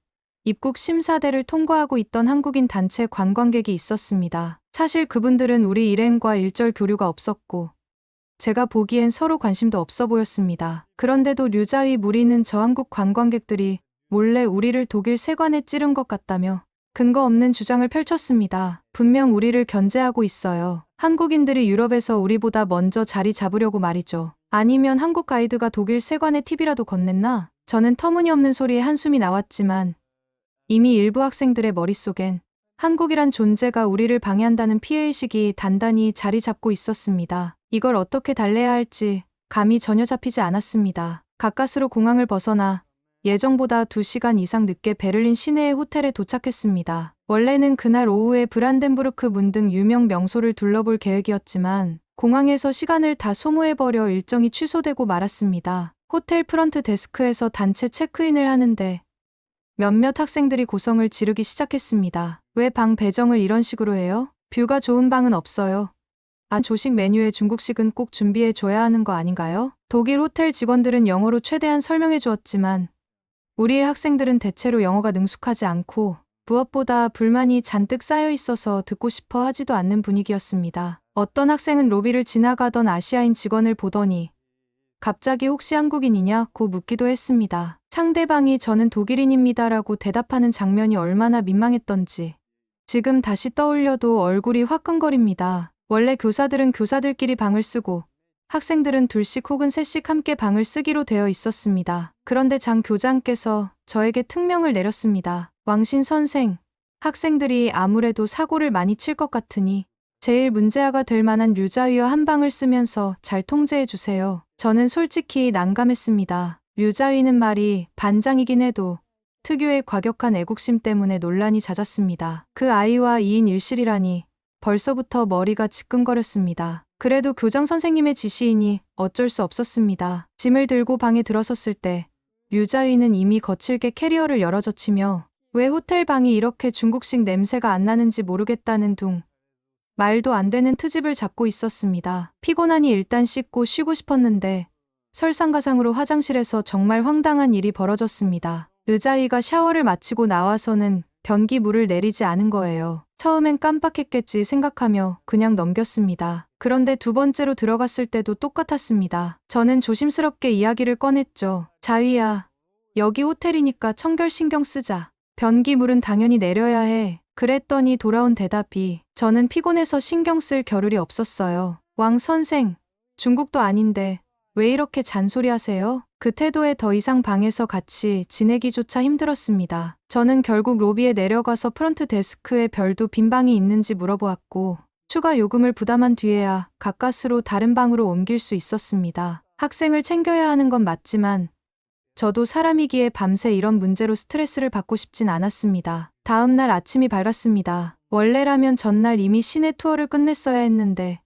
입국 심사대를 통과하고 있던 한국인 단체 관광객이 있었습니다. 사실 그분들은 우리 일행과 일절 교류가 없었고, 제가 보기엔 서로 관심도 없어 보였습니다. 그런데도 류자위 무리는 저 한국 관광객들이 몰래 우리를 독일 세관에 찌른 것 같다며 근거 없는 주장을 펼쳤습니다. 분명 우리를 견제하고 있어요. 한국인들이 유럽에서 우리보다 먼저 자리 잡으려고 말이죠. 아니면 한국 가이드가 독일 세관에 팁이라도 건넸나? 저는 터무니없는 소리에 한숨이 나왔지만 이미 일부 학생들의 머릿속엔 한국이란 존재가 우리를 방해한다는 피해의식이 단단히 자리 잡고 있었습니다. 이걸 어떻게 달래야 할지 감이 전혀 잡히지 않았습니다. 가까스로 공항을 벗어나 예정보다 2시간 이상 늦게 베를린 시내의 호텔에 도착했습니다. 원래는 그날 오후에 브란덴부르크 문 등 유명 명소를 둘러볼 계획이었지만 공항에서 시간을 다 소모해버려 일정이 취소되고 말았습니다. 호텔 프런트 데스크에서 단체 체크인을 하는데 몇몇 학생들이 고성을 지르기 시작했습니다. 왜 방 배정을 이런 식으로 해요? 뷰가 좋은 방은 없어요. 아, 조식 메뉴에 중국식은 꼭 준비해 줘야 하는 거 아닌가요? 독일 호텔 직원들은 영어로 최대한 설명해 주었지만 우리의 학생들은 대체로 영어가 능숙하지 않고 무엇보다 불만이 잔뜩 쌓여 있어서 듣고 싶어 하지도 않는 분위기였습니다. 어떤 학생은 로비를 지나가던 아시아인 직원을 보더니 갑자기 혹시 한국인이냐고 묻기도 했습니다. 상대방이 저는 독일인입니다라고 대답하는 장면이 얼마나 민망했던지 지금 다시 떠올려도 얼굴이 화끈거립니다. 원래 교사들은 교사들끼리 방을 쓰고 학생들은 둘씩 혹은 셋씩 함께 방을 쓰기로 되어 있었습니다. 그런데 장 교장께서 저에게 특명을 내렸습니다. 왕신 선생, 학생들이 아무래도 사고를 많이 칠 것 같으니 제일 문제아가 될 만한 류자위와 한 방을 쓰면서 잘 통제해 주세요. 저는 솔직히 난감했습니다. 류자위는 말이 반장이긴 해도 특유의 과격한 애국심 때문에 논란이 잦았습니다. 그 아이와 2인 1실이라니 벌써부터 머리가 지끈거렸습니다. 그래도 교장 선생님의 지시이니 어쩔 수 없었습니다. 짐을 들고 방에 들어섰을 때 류자위는 이미 거칠게 캐리어를 열어젖히며 왜 호텔 방이 이렇게 중국식 냄새가 안 나는지 모르겠다는 둥 말도 안 되는 트집을 잡고 있었습니다. 피곤하니 일단 씻고 쉬고 싶었는데 설상가상으로 화장실에서 정말 황당한 일이 벌어졌습니다. 르자이가 샤워를 마치고 나와서는 변기물을 내리지 않은 거예요. 처음엔 깜빡했겠지 생각하며 그냥 넘겼습니다. 그런데 두 번째로 들어갔을 때도 똑같았습니다. 저는 조심스럽게 이야기를 꺼냈죠. 자위야, 여기 호텔이니까 청결 신경 쓰자. 변기물은 당연히 내려야 해. 그랬더니 돌아온 대답이 저는 피곤해서 신경 쓸 겨를이 없었어요. 왕 선생, 중국도 아닌데 왜 이렇게 잔소리하세요? 그 태도에 더 이상 방에서 같이 지내기조차 힘들었습니다. 저는 결국 로비에 내려가서 프런트 데스크에 별도 빈 방이 있는지 물어보았고 추가 요금을 부담한 뒤에야 가까스로 다른 방으로 옮길 수 있었습니다. 학생을 챙겨야 하는 건 맞지만 저도 사람이기에 밤새 이런 문제로 스트레스를 받고 싶진 않았습니다. 다음 날 아침이 밝았습니다. 원래라면 전날 이미 시내 투어를 끝냈어야 했는데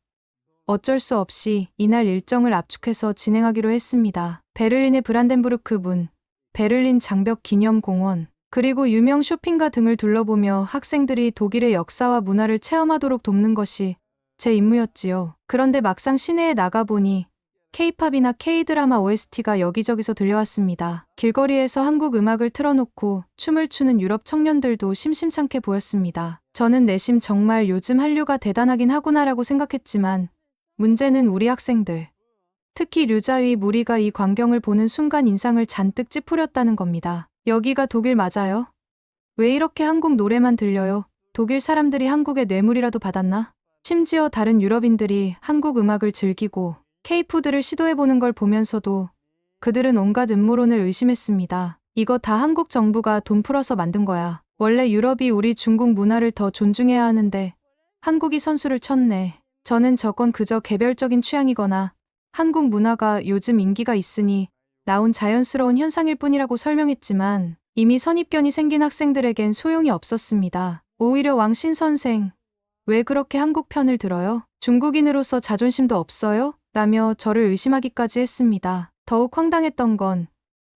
어쩔 수 없이 이날 일정을 압축해서 진행하기로 했습니다. 베를린의 브란덴부르크 문, 베를린 장벽 기념공원, 그리고 유명 쇼핑가 등을 둘러보며 학생들이 독일의 역사와 문화를 체험하도록 돕는 것이 제 임무였지요. 그런데 막상 시내에 나가보니 K-팝이나 K-드라마 OST가 여기저기서 들려왔습니다. 길거리에서 한국 음악을 틀어놓고 춤을 추는 유럽 청년들도 심심찮게 보였습니다. 저는 내심 정말 요즘 한류가 대단하긴 하구나라고 생각했지만 문제는 우리 학생들, 특히 류자위 무리가 이 광경을 보는 순간 인상을 잔뜩 찌푸렸다는 겁니다. 여기가 독일 맞아요? 왜 이렇게 한국 노래만 들려요? 독일 사람들이 한국의 뇌물이라도 받았나? 심지어 다른 유럽인들이 한국 음악을 즐기고 K-푸드를 시도해보는 걸 보면서도 그들은 온갖 음모론을 의심했습니다. 이거 다 한국 정부가 돈 풀어서 만든 거야. 원래 유럽이 우리 중국 문화를 더 존중해야 하는데 한국이 선수를 쳤네. 저는 저건 그저 개별적인 취향이거나 한국 문화가 요즘 인기가 있으니 나온 자연스러운 현상일 뿐이라고 설명했지만 이미 선입견이 생긴 학생들에겐 소용이 없었습니다. 오히려 왕신 선생, 왜 그렇게 한국 편을 들어요? 중국인으로서 자존심도 없어요? 라며 저를 의심하기까지 했습니다. 더욱 황당했던 건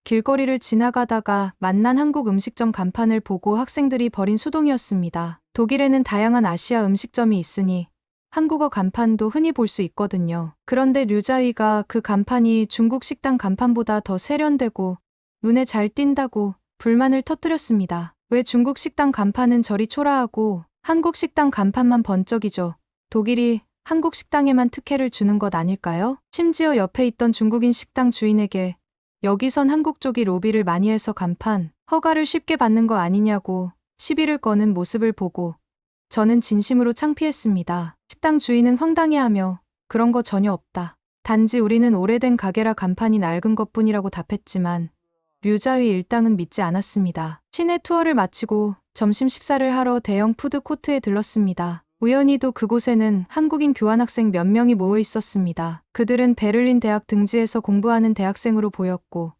길거리를 지나가다가 만난 한국 음식점 간판을 보고 학생들이 벌인 수동이었습니다. 독일에는 다양한 아시아 음식점이 있으니 한국어 간판도 흔히 볼 수 있거든요. 그런데 류자위가 그 간판이 중국 식당 간판보다 더 세련되고 눈에 잘 띈다고 불만을 터뜨렸습니다. 왜 중국 식당 간판은 저리 초라하고 한국 식당 간판만 번쩍이죠? 독일이 한국 식당에만 특혜를 주는 것 아닐까요? 심지어 옆에 있던 중국인 식당 주인에게 여기선 한국 쪽이 로비를 많이 해서 간판 허가를 쉽게 받는 거 아니냐고 시비를 거는 모습을 보고 저는 진심으로 창피했습니다. 식당 주인은 황당해하며 그런 거 전혀 없다. 단지 우리는 오래된 가게라 간판이 낡은 것뿐이라고 답했지만 류자위 일당은 믿지 않았습니다. 시내 투어를 마치고 점심 식사를 하러 대형 푸드코트에 들렀습니다. 우연히도 그곳에는 한국인 교환학생 몇 명이 모여 있었습니다. 그들은 베를린 대학 등지에서 공부하는 대학생으로 보였고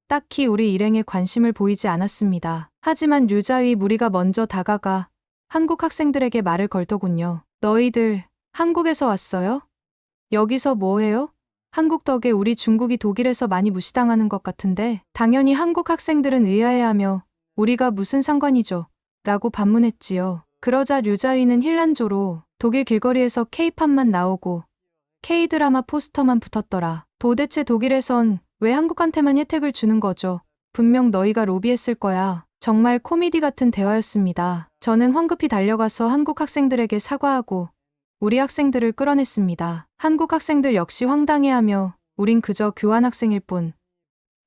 딱히 우리 일행에 관심을 보이지 않았습니다. 하지만 류자위 무리가 먼저 다가가 한국 학생들에게 말을 걸더군요. 너희들 한국에서 왔어요? 여기서 뭐 해요? 한국 덕에 우리 중국이 독일에서 많이 무시당하는 것 같은데 당연히 한국 학생들은 의아해하며 우리가 무슨 상관이죠? 라고 반문했지요. 그러자 류자위는 힐난조로 독일 길거리에서 K-팝만 나오고 K-드라마 포스터만 붙었더라. 도대체 독일에선 왜 한국한테만 혜택을 주는 거죠? 분명 너희가 로비했을 거야. 정말 코미디 같은 대화였습니다. 저는 황급히 달려가서 한국 학생들에게 사과하고 우리 학생들을 끌어냈습니다. 한국 학생들 역시 황당해하며 우린 그저 교환학생일 뿐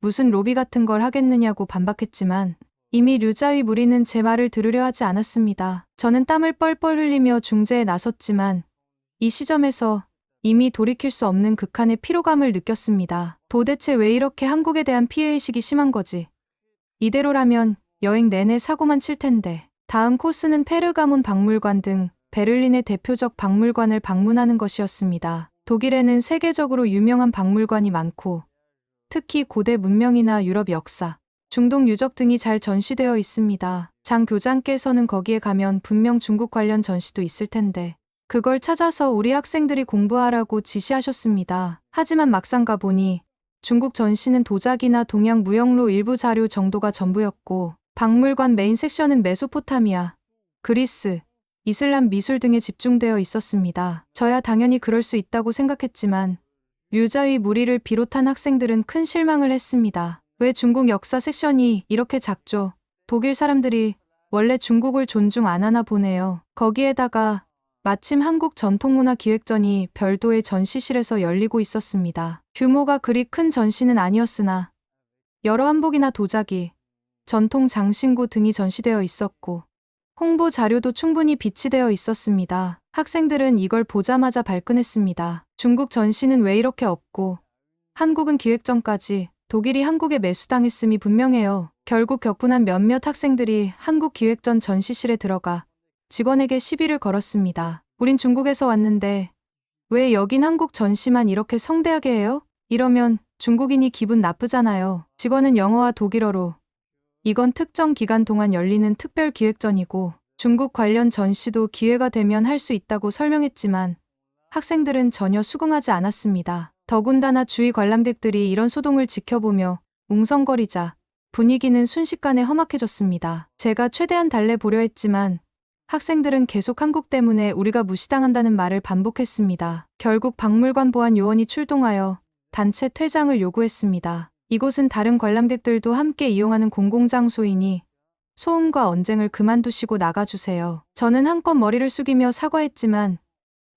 무슨 로비 같은 걸 하겠느냐고 반박했지만 이미 류자위 무리는 제 말을 들으려 하지 않았습니다. 저는 땀을 뻘뻘 흘리며 중재에 나섰지만 이 시점에서 이미 돌이킬 수 없는 극한의 피로감을 느꼈습니다. 도대체 왜 이렇게 한국에 대한 피해의식이 심한 거지? 이대로라면 여행 내내 사고만 칠 텐데. 다음 코스는 페르가몬 박물관 등 베를린의 대표적 박물관을 방문하는 것이었습니다. 독일에는 세계적으로 유명한 박물관이 많고 특히 고대 문명이나 유럽 역사, 중동 유적 등이 잘 전시되어 있습니다. 장 교장께서는 거기에 가면 분명 중국 관련 전시도 있을 텐데 그걸 찾아서 우리 학생들이 공부하라고 지시하셨습니다. 하지만 막상 가보니 중국 전시는 도자기나 동양 무역로 일부 자료 정도가 전부였고 박물관 메인 섹션은 메소포타미아, 그리스, 이슬람 미술 등에 집중되어 있었습니다. 저야 당연히 그럴 수 있다고 생각했지만 류자위 무리를 비롯한 학생들은 큰 실망을 했습니다. 왜 중국 역사 섹션이 이렇게 작죠? 독일 사람들이 원래 중국을 존중 안 하나 보네요. 거기에다가 마침 한국 전통문화기획전이 별도의 전시실에서 열리고 있었습니다. 규모가 그리 큰 전시는 아니었으나 여러 한복이나 도자기, 전통 장신구 등이 전시되어 있었고 홍보 자료도 충분히 비치되어 있었습니다. 학생들은 이걸 보자마자 발끈했습니다. 중국 전시는 왜 이렇게 없고 한국은 기획전까지 독일이 한국에 매수당했음이 분명해요. 결국 격분한 몇몇 학생들이 한국 기획전 전시실에 들어가 직원에게 시비를 걸었습니다. 우린 중국에서 왔는데 왜 여긴 한국 전시만 이렇게 성대하게 해요? 이러면 중국인이 기분 나쁘잖아요. 직원은 영어와 독일어로 이건 특정 기간 동안 열리는 특별 기획전이고 중국 관련 전시도 기회가 되면 할 수 있다고 설명했지만 학생들은 전혀 수긍하지 않았습니다. 더군다나 주위 관람객들이 이런 소동을 지켜보며 웅성거리자 분위기는 순식간에 험악해졌습니다. 제가 최대한 달래보려 했지만 학생들은 계속 한국 때문에 우리가 무시당한다는 말을 반복했습니다. 결국 박물관 보안 요원이 출동하여 단체 퇴장을 요구했습니다. 이곳은 다른 관람객들도 함께 이용하는 공공장소이니 소음과 언쟁을 그만두시고 나가주세요. 저는 한껏 머리를 숙이며 사과했지만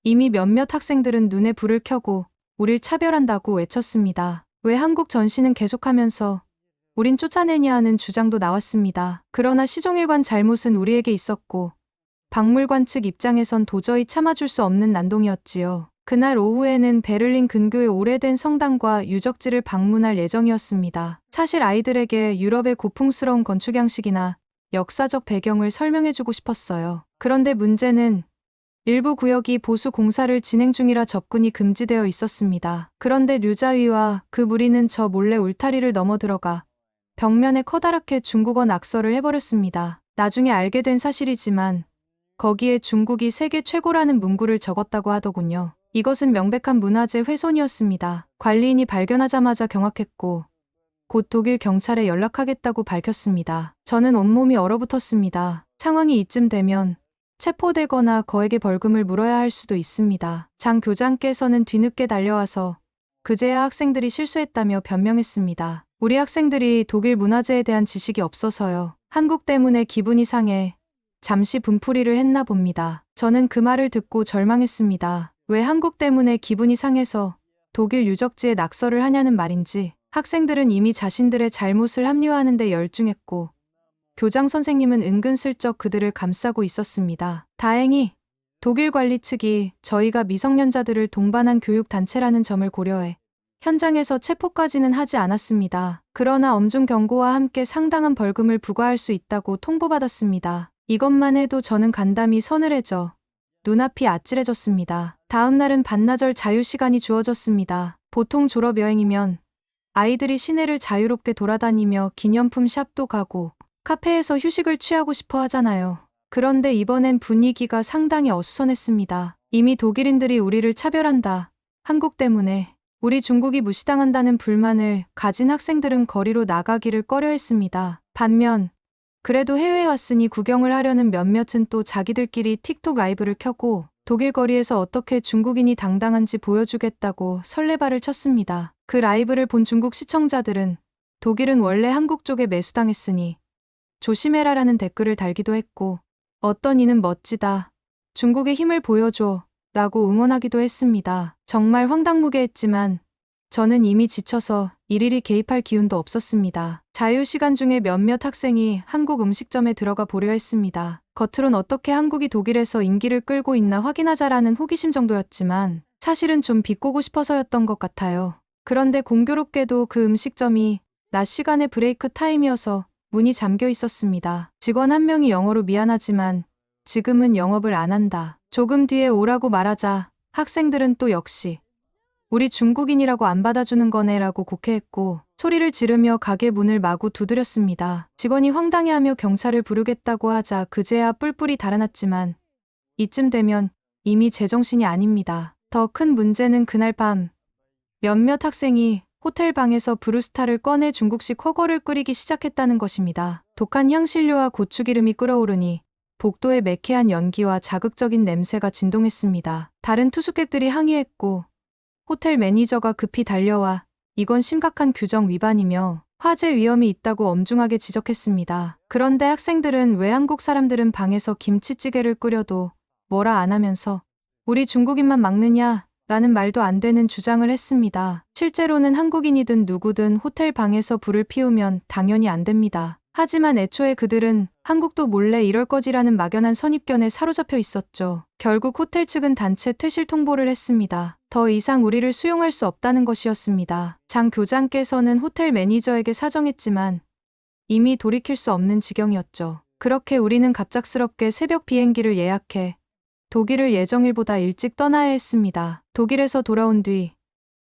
이미 몇몇 학생들은 눈에 불을 켜고 우릴 차별한다고 외쳤습니다. 왜 한국 전시는 계속하면서 우린 쫓아내냐 하는 주장도 나왔습니다. 그러나 시종일관 잘못은 우리에게 있었고 박물관 측 입장에선 도저히 참아줄 수 없는 난동이었지요. 그날 오후에는 베를린 근교의 오래된 성당과 유적지를 방문할 예정이었습니다. 사실 아이들에게 유럽의 고풍스러운 건축 양식이나 역사적 배경을 설명해주고 싶었어요. 그런데 문제는 일부 구역이 보수 공사를 진행 중이라 접근이 금지되어 있었습니다. 그런데 류자위와 그 무리는 저 몰래 울타리를 넘어 들어가 벽면에 커다랗게 중국어 낙서를 해버렸습니다. 나중에 알게 된 사실이지만 거기에 중국이 세계 최고라는 문구를 적었다고 하더군요. 이것은 명백한 문화재 훼손이었습니다. 관리인이 발견하자마자 경악했고 곧 독일 경찰에 연락하겠다고 밝혔습니다. 저는 온몸이 얼어붙었습니다. 상황이 이쯤 되면 체포되거나 거액의 벌금을 물어야 할 수도 있습니다. 장 교장께서는 뒤늦게 달려와서 그제야 학생들이 실수했다며 변명했습니다. 우리 학생들이 독일 문화재에 대한 지식이 없어서요. 한국 때문에 기분이 상해 잠시 분풀이를 했나 봅니다. 저는 그 말을 듣고 절망했습니다. 왜 한국 때문에 기분이 상해서 독일 유적지에 낙서를 하냐는 말인지. 학생들은 이미 자신들의 잘못을 합리화하는 데 열중했고 교장 선생님은 은근슬쩍 그들을 감싸고 있었습니다. 다행히 독일 관리 측이 저희가 미성년자들을 동반한 교육단체라는 점을 고려해 현장에서 체포까지는 하지 않았습니다. 그러나 엄중 경고와 함께 상당한 벌금을 부과할 수 있다고 통보받았습니다. 이것만 해도 저는 간담이 서늘해져 눈앞이 아찔해졌습니다. 다음 날은 반나절 자유시간이 주어졌습니다. 보통 졸업여행이면 아이들이 시내를 자유롭게 돌아다니며 기념품 샵도 가고 카페에서 휴식을 취하고 싶어 하잖아요. 그런데 이번엔 분위기가 상당히 어수선했습니다. 이미 독일인들이 우리를 차별한다. 한국 때문에 우리 중국이 무시당한다는 불만을 가진 학생들은 거리로 나가기를 꺼려했습니다. 반면 그래도 해외에 왔으니 구경을 하려는 몇몇은 또 자기들끼리 틱톡 라이브를 켜고 독일 거리에서 어떻게 중국인이 당당한지 보여주겠다고 설레발을 쳤습니다. 그 라이브를 본 중국 시청자들은 독일은 원래 한국 쪽에 매수당했으니 조심해라라는 댓글을 달기도 했고 어떤 이는 멋지다. 중국의 힘을 보여줘. 라고 응원하기도 했습니다. 정말 황당무계했지만 저는 이미 지쳐서 일일이 개입할 기운도 없었습니다. 자유시간 중에 몇몇 학생이 한국 음식점에 들어가 보려 했습니다. 겉으론 어떻게 한국이 독일에서 인기를 끌고 있나 확인하자라는 호기심 정도였지만 사실은 좀 비꼬고 싶어서였던 것 같아요. 그런데 공교롭게도 그 음식점이 낮 시간에 브레이크 타임이어서 문이 잠겨 있었습니다. 직원 한 명이 영어로 미안하지만 지금은 영업을 안 한다. 조금 뒤에 오라고 말하자 학생들은 또 역시 우리 중국인이라고 안 받아주는 거네라고 곡해했고 소리를 지르며 가게 문을 마구 두드렸습니다. 직원이 황당해하며 경찰을 부르겠다고 하자 그제야 뿔뿔이 달아났지만 이쯤 되면 이미 제정신이 아닙니다. 더 큰 문제는 그날 밤 몇몇 학생이 호텔 방에서 브루스타를 꺼내 중국식 훠궈를 끓이기 시작했다는 것입니다. 독한 향신료와 고추기름이 끓어오르니 복도의 매캐한 연기와 자극적인 냄새가 진동했습니다. 다른 투숙객들이 항의했고 호텔 매니저가 급히 달려와 이건 심각한 규정 위반이며 화재 위험이 있다고 엄중하게 지적했습니다. 그런데 학생들은 왜 한국 사람들은 방에서 김치찌개를 끓여도 뭐라 안 하면서 우리 중국인만 막느냐? 라는 말도 안 되는 주장을 했습니다. 실제로는 한국인이든 누구든 호텔 방에서 불을 피우면 당연히 안 됩니다. 하지만 애초에 그들은 한국도 몰래 이럴 거지라는 막연한 선입견에 사로잡혀 있었죠. 결국 호텔 측은 단체 퇴실 통보를 했습니다. 더 이상 우리를 수용할 수 없다는 것이었습니다. 장 교장께서는 호텔 매니저에게 사정했지만 이미 돌이킬 수 없는 지경이었죠. 그렇게 우리는 갑작스럽게 새벽 비행기를 예약해 독일을 예정일보다 일찍 떠나야 했습니다. 독일에서 돌아온 뒤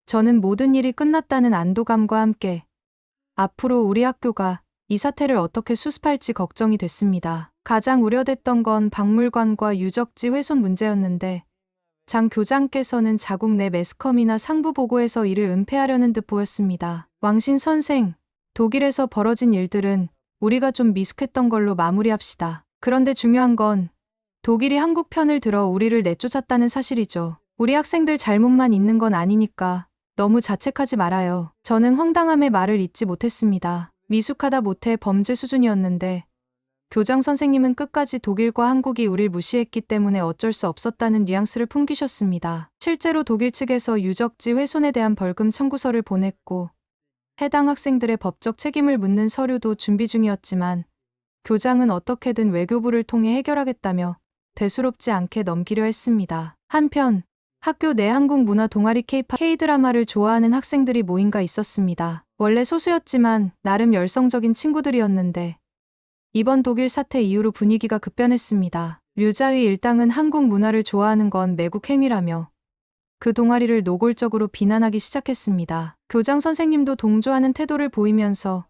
저는 모든 일이 끝났다는 안도감과 함께 앞으로 우리 학교가 이 사태를 어떻게 수습할지 걱정이 됐습니다. 가장 우려됐던 건 박물관과 유적지 훼손 문제였는데 장 교장께서는 자국 내 매스컴이나 상부 보고에서 이를 은폐하려는 듯 보였습니다. 왕신 선생, 독일에서 벌어진 일들은 우리가 좀 미숙했던 걸로 마무리합시다. 그런데 중요한 건 독일이 한국 편을 들어 우리를 내쫓았다는 사실이죠. 우리 학생들 잘못만 있는 건 아니니까 너무 자책하지 말아요. 저는 황당함의 말을 잇지 못했습니다. 미숙하다 못해 범죄 수준이었는데 교장 선생님은 끝까지 독일과 한국이 우릴 무시했기 때문에 어쩔 수 없었다는 뉘앙스를 풍기셨습니다. 실제로 독일 측에서 유적지 훼손에 대한 벌금 청구서를 보냈고 해당 학생들의 법적 책임을 묻는 서류도 준비 중이었지만 교장은 어떻게든 외교부를 통해 해결하겠다며 대수롭지 않게 넘기려 했습니다. 한편 학교 내 한국 문화 동아리 K-드라마를 좋아하는 학생들이 모임가 있었습니다. 원래 소수였지만 나름 열성적인 친구들이었는데 이번 독일 사태 이후로 분위기가 급변했습니다. 류자위 일당은 한국 문화를 좋아하는 건 매국 행위라며 그 동아리를 노골적으로 비난하기 시작했습니다. 교장 선생님도 동조하는 태도를 보이면서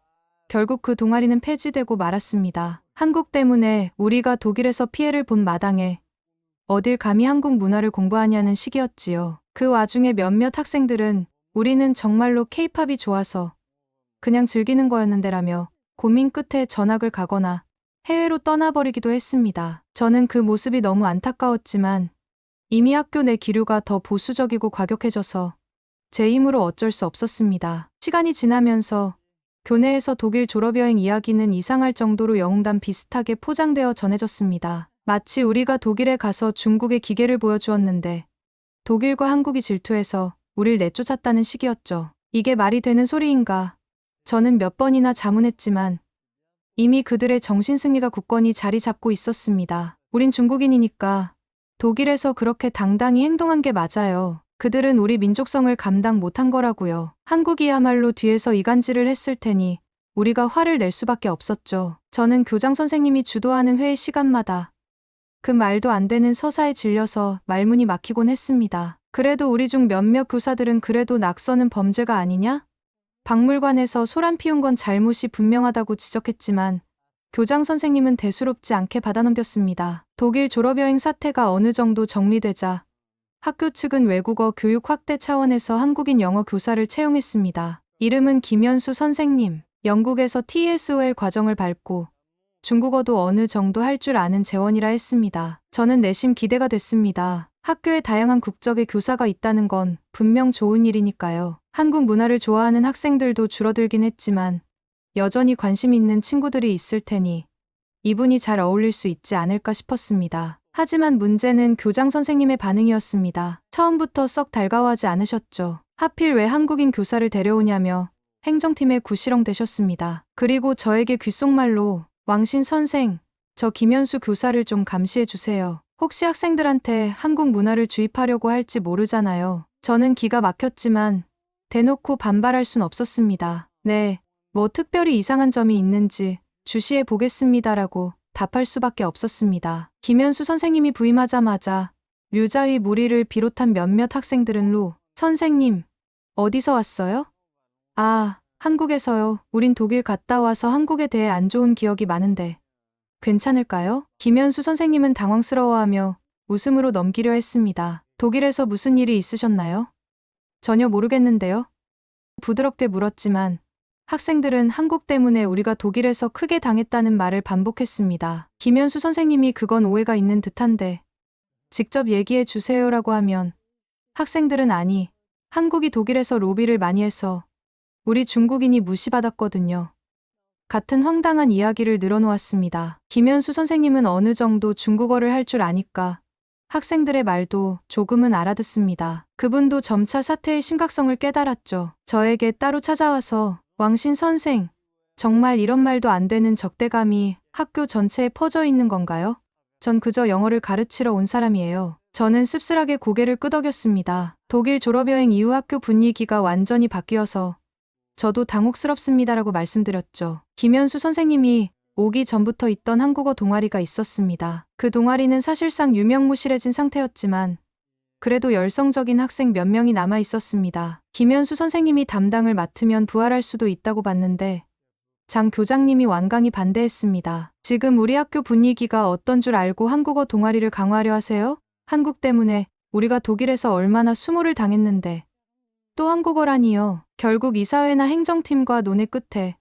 결국 그 동아리는 폐지되고 말았습니다. 한국 때문에 우리가 독일에서 피해를 본 마당에 어딜 감히 한국 문화를 공부하냐는 시기였지요. 그 와중에 몇몇 학생들은 우리는 정말로 K-팝이 좋아서 그냥 즐기는 거였는데라며 고민 끝에 전학을 가거나 해외로 떠나버리기도 했습니다. 저는 그 모습이 너무 안타까웠지만 이미 학교 내 기류가 더 보수적이고 과격해져서 제 힘으로 어쩔 수 없었습니다. 시간이 지나면서 교내에서 독일 졸업여행 이야기는 이상할 정도로 영웅담 비슷하게 포장되어 전해졌습니다. 마치 우리가 독일에 가서 중국의 기계를 보여주었는데 독일과 한국이 질투해서 우릴 내쫓았다는 식이었죠. 이게 말이 되는 소리인가? 저는 몇 번이나 자문했지만 이미 그들의 정신승리가 굳건히 자리 잡고 있었습니다. 우린 중국인이니까 독일에서 그렇게 당당히 행동한 게 맞아요. 그들은 우리 민족성을 감당 못한 거라고요. 한국이야말로 뒤에서 이간질을 했을 테니 우리가 화를 낼 수밖에 없었죠. 저는 교장 선생님이 주도하는 회의 시간마다 그 말도 안 되는 서사에 질려서 말문이 막히곤 했습니다. 그래도 우리 중 몇몇 교사들은 그래도 낙서는 범죄가 아니냐? 박물관에서 소란 피운 건 잘못이 분명하다고 지적했지만 교장 선생님은 대수롭지 않게 받아넘겼습니다. 독일 졸업여행 사태가 어느 정도 정리되자 학교 측은 외국어 교육 확대 차원에서 한국인 영어 교사를 채용했습니다. 이름은 김현수 선생님. 영국에서 TESOL 과정을 밟고 중국어도 어느 정도 할 줄 아는 재원이라 했습니다. 저는 내심 기대가 됐습니다. 학교에 다양한 국적의 교사가 있다는 건 분명 좋은 일이니까요. 한국 문화를 좋아하는 학생들도 줄어들긴 했지만 여전히 관심 있는 친구들이 있을 테니 이분이 잘 어울릴 수 있지 않을까 싶었습니다. 하지만 문제는 교장 선생님의 반응이었습니다. 처음부터 썩 달가워하지 않으셨죠. 하필 왜 한국인 교사를 데려오냐며 행정팀에 구시렁 대셨습니다. 그리고 저에게 귓속말로 왕신 선생, 저 김현수 교사를 좀 감시해 주세요. 혹시 학생들한테 한국 문화를 주입하려고 할지 모르잖아요. 저는 기가 막혔지만 대놓고 반발할 순 없었습니다. 네, 뭐 특별히 이상한 점이 있는지 주시해 보겠습니다라고 답할 수밖에 없었습니다. 김현수 선생님이 부임하자마자 류자의 무리를 비롯한 몇몇 학생들은 선생님, 어디서 왔어요? 아, 한국에서요. 우린 독일 갔다 와서 한국에 대해 안 좋은 기억이 많은데 괜찮을까요? 김현수 선생님은 당황스러워하며 웃음으로 넘기려 했습니다. 독일에서 무슨 일이 있으셨나요? 전혀 모르겠는데요. 부드럽게 물었지만 학생들은 한국 때문에 우리가 독일에서 크게 당했다는 말을 반복했습니다. 김현수 선생님이 그건 오해가 있는 듯한데 직접 얘기해 주세요라고 하면 학생들은 아니, 한국이 독일에서 로비를 많이 해서 우리 중국인이 무시받았거든요. 같은 황당한 이야기를 늘어놓았습니다. 김현수 선생님은 어느 정도 중국어를 할 줄 아니까 학생들의 말도 조금은 알아듣습니다. 그분도 점차 사태의 심각성을 깨달았죠. 저에게 따로 찾아와서 왕신 선생, 정말 이런 말도 안 되는 적대감이 학교 전체에 퍼져 있는 건가요? 전 그저 영어를 가르치러 온 사람이에요. 저는 씁쓸하게 고개를 끄덕였습니다. 독일 졸업여행 이후 학교 분위기가 완전히 바뀌어서 저도 당혹스럽습니다라고 말씀드렸죠. 김현수 선생님이 오기 전부터 있던 한국어 동아리가 있었습니다. 그 동아리는 사실상 유명무실해진 상태였지만 그래도 열성적인 학생 몇 명이 남아 있었습니다. 김현수 선생님이 담당을 맡으면 부활할 수도 있다고 봤는데 장 교장님이 완강히 반대했습니다. 지금 우리 학교 분위기가 어떤 줄 알고 한국어 동아리를 강화하려 하세요? 한국 때문에 우리가 독일에서 얼마나 수모를 당했는데 또 한국어라니요. 결국 이사회나 행정팀과 논의 끝에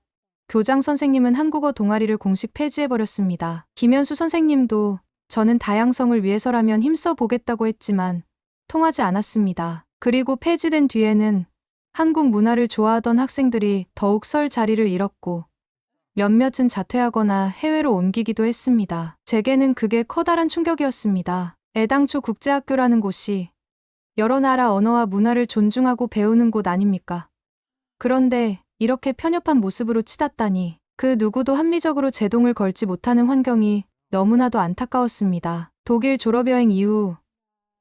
교장 선생님은 한국어 동아리를 공식 폐지해버렸습니다. 김현수 선생님도 저는 다양성을 위해서라면 힘써 보겠다고 했지만 통하지 않았습니다. 그리고 폐지된 뒤에는 한국 문화를 좋아하던 학생들이 더욱 설 자리를 잃었고 몇몇은 자퇴하거나 해외로 옮기기도 했습니다. 제게는 그게 커다란 충격이었습니다. 애당초 국제학교라는 곳이 여러 나라 언어와 문화를 존중하고 배우는 곳 아닙니까? 그런데 이렇게 편협한 모습으로 치닫다니 그 누구도 합리적으로 제동을 걸지 못하는 환경이 너무나도 안타까웠습니다. 독일 졸업여행 이후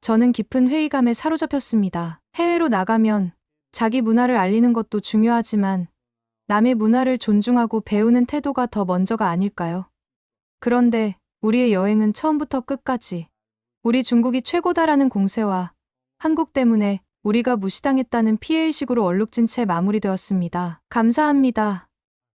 저는 깊은 회의감에 사로잡혔습니다. 해외로 나가면 자기 문화를 알리는 것도 중요하지만 남의 문화를 존중하고 배우는 태도가 더 먼저가 아닐까요? 그런데 우리의 여행은 처음부터 끝까지 우리 중국이 최고다라는 공세와 한국 때문에 우리가 무시당했다는 피해의식으로 얼룩진 채 마무리되었습니다. 감사합니다.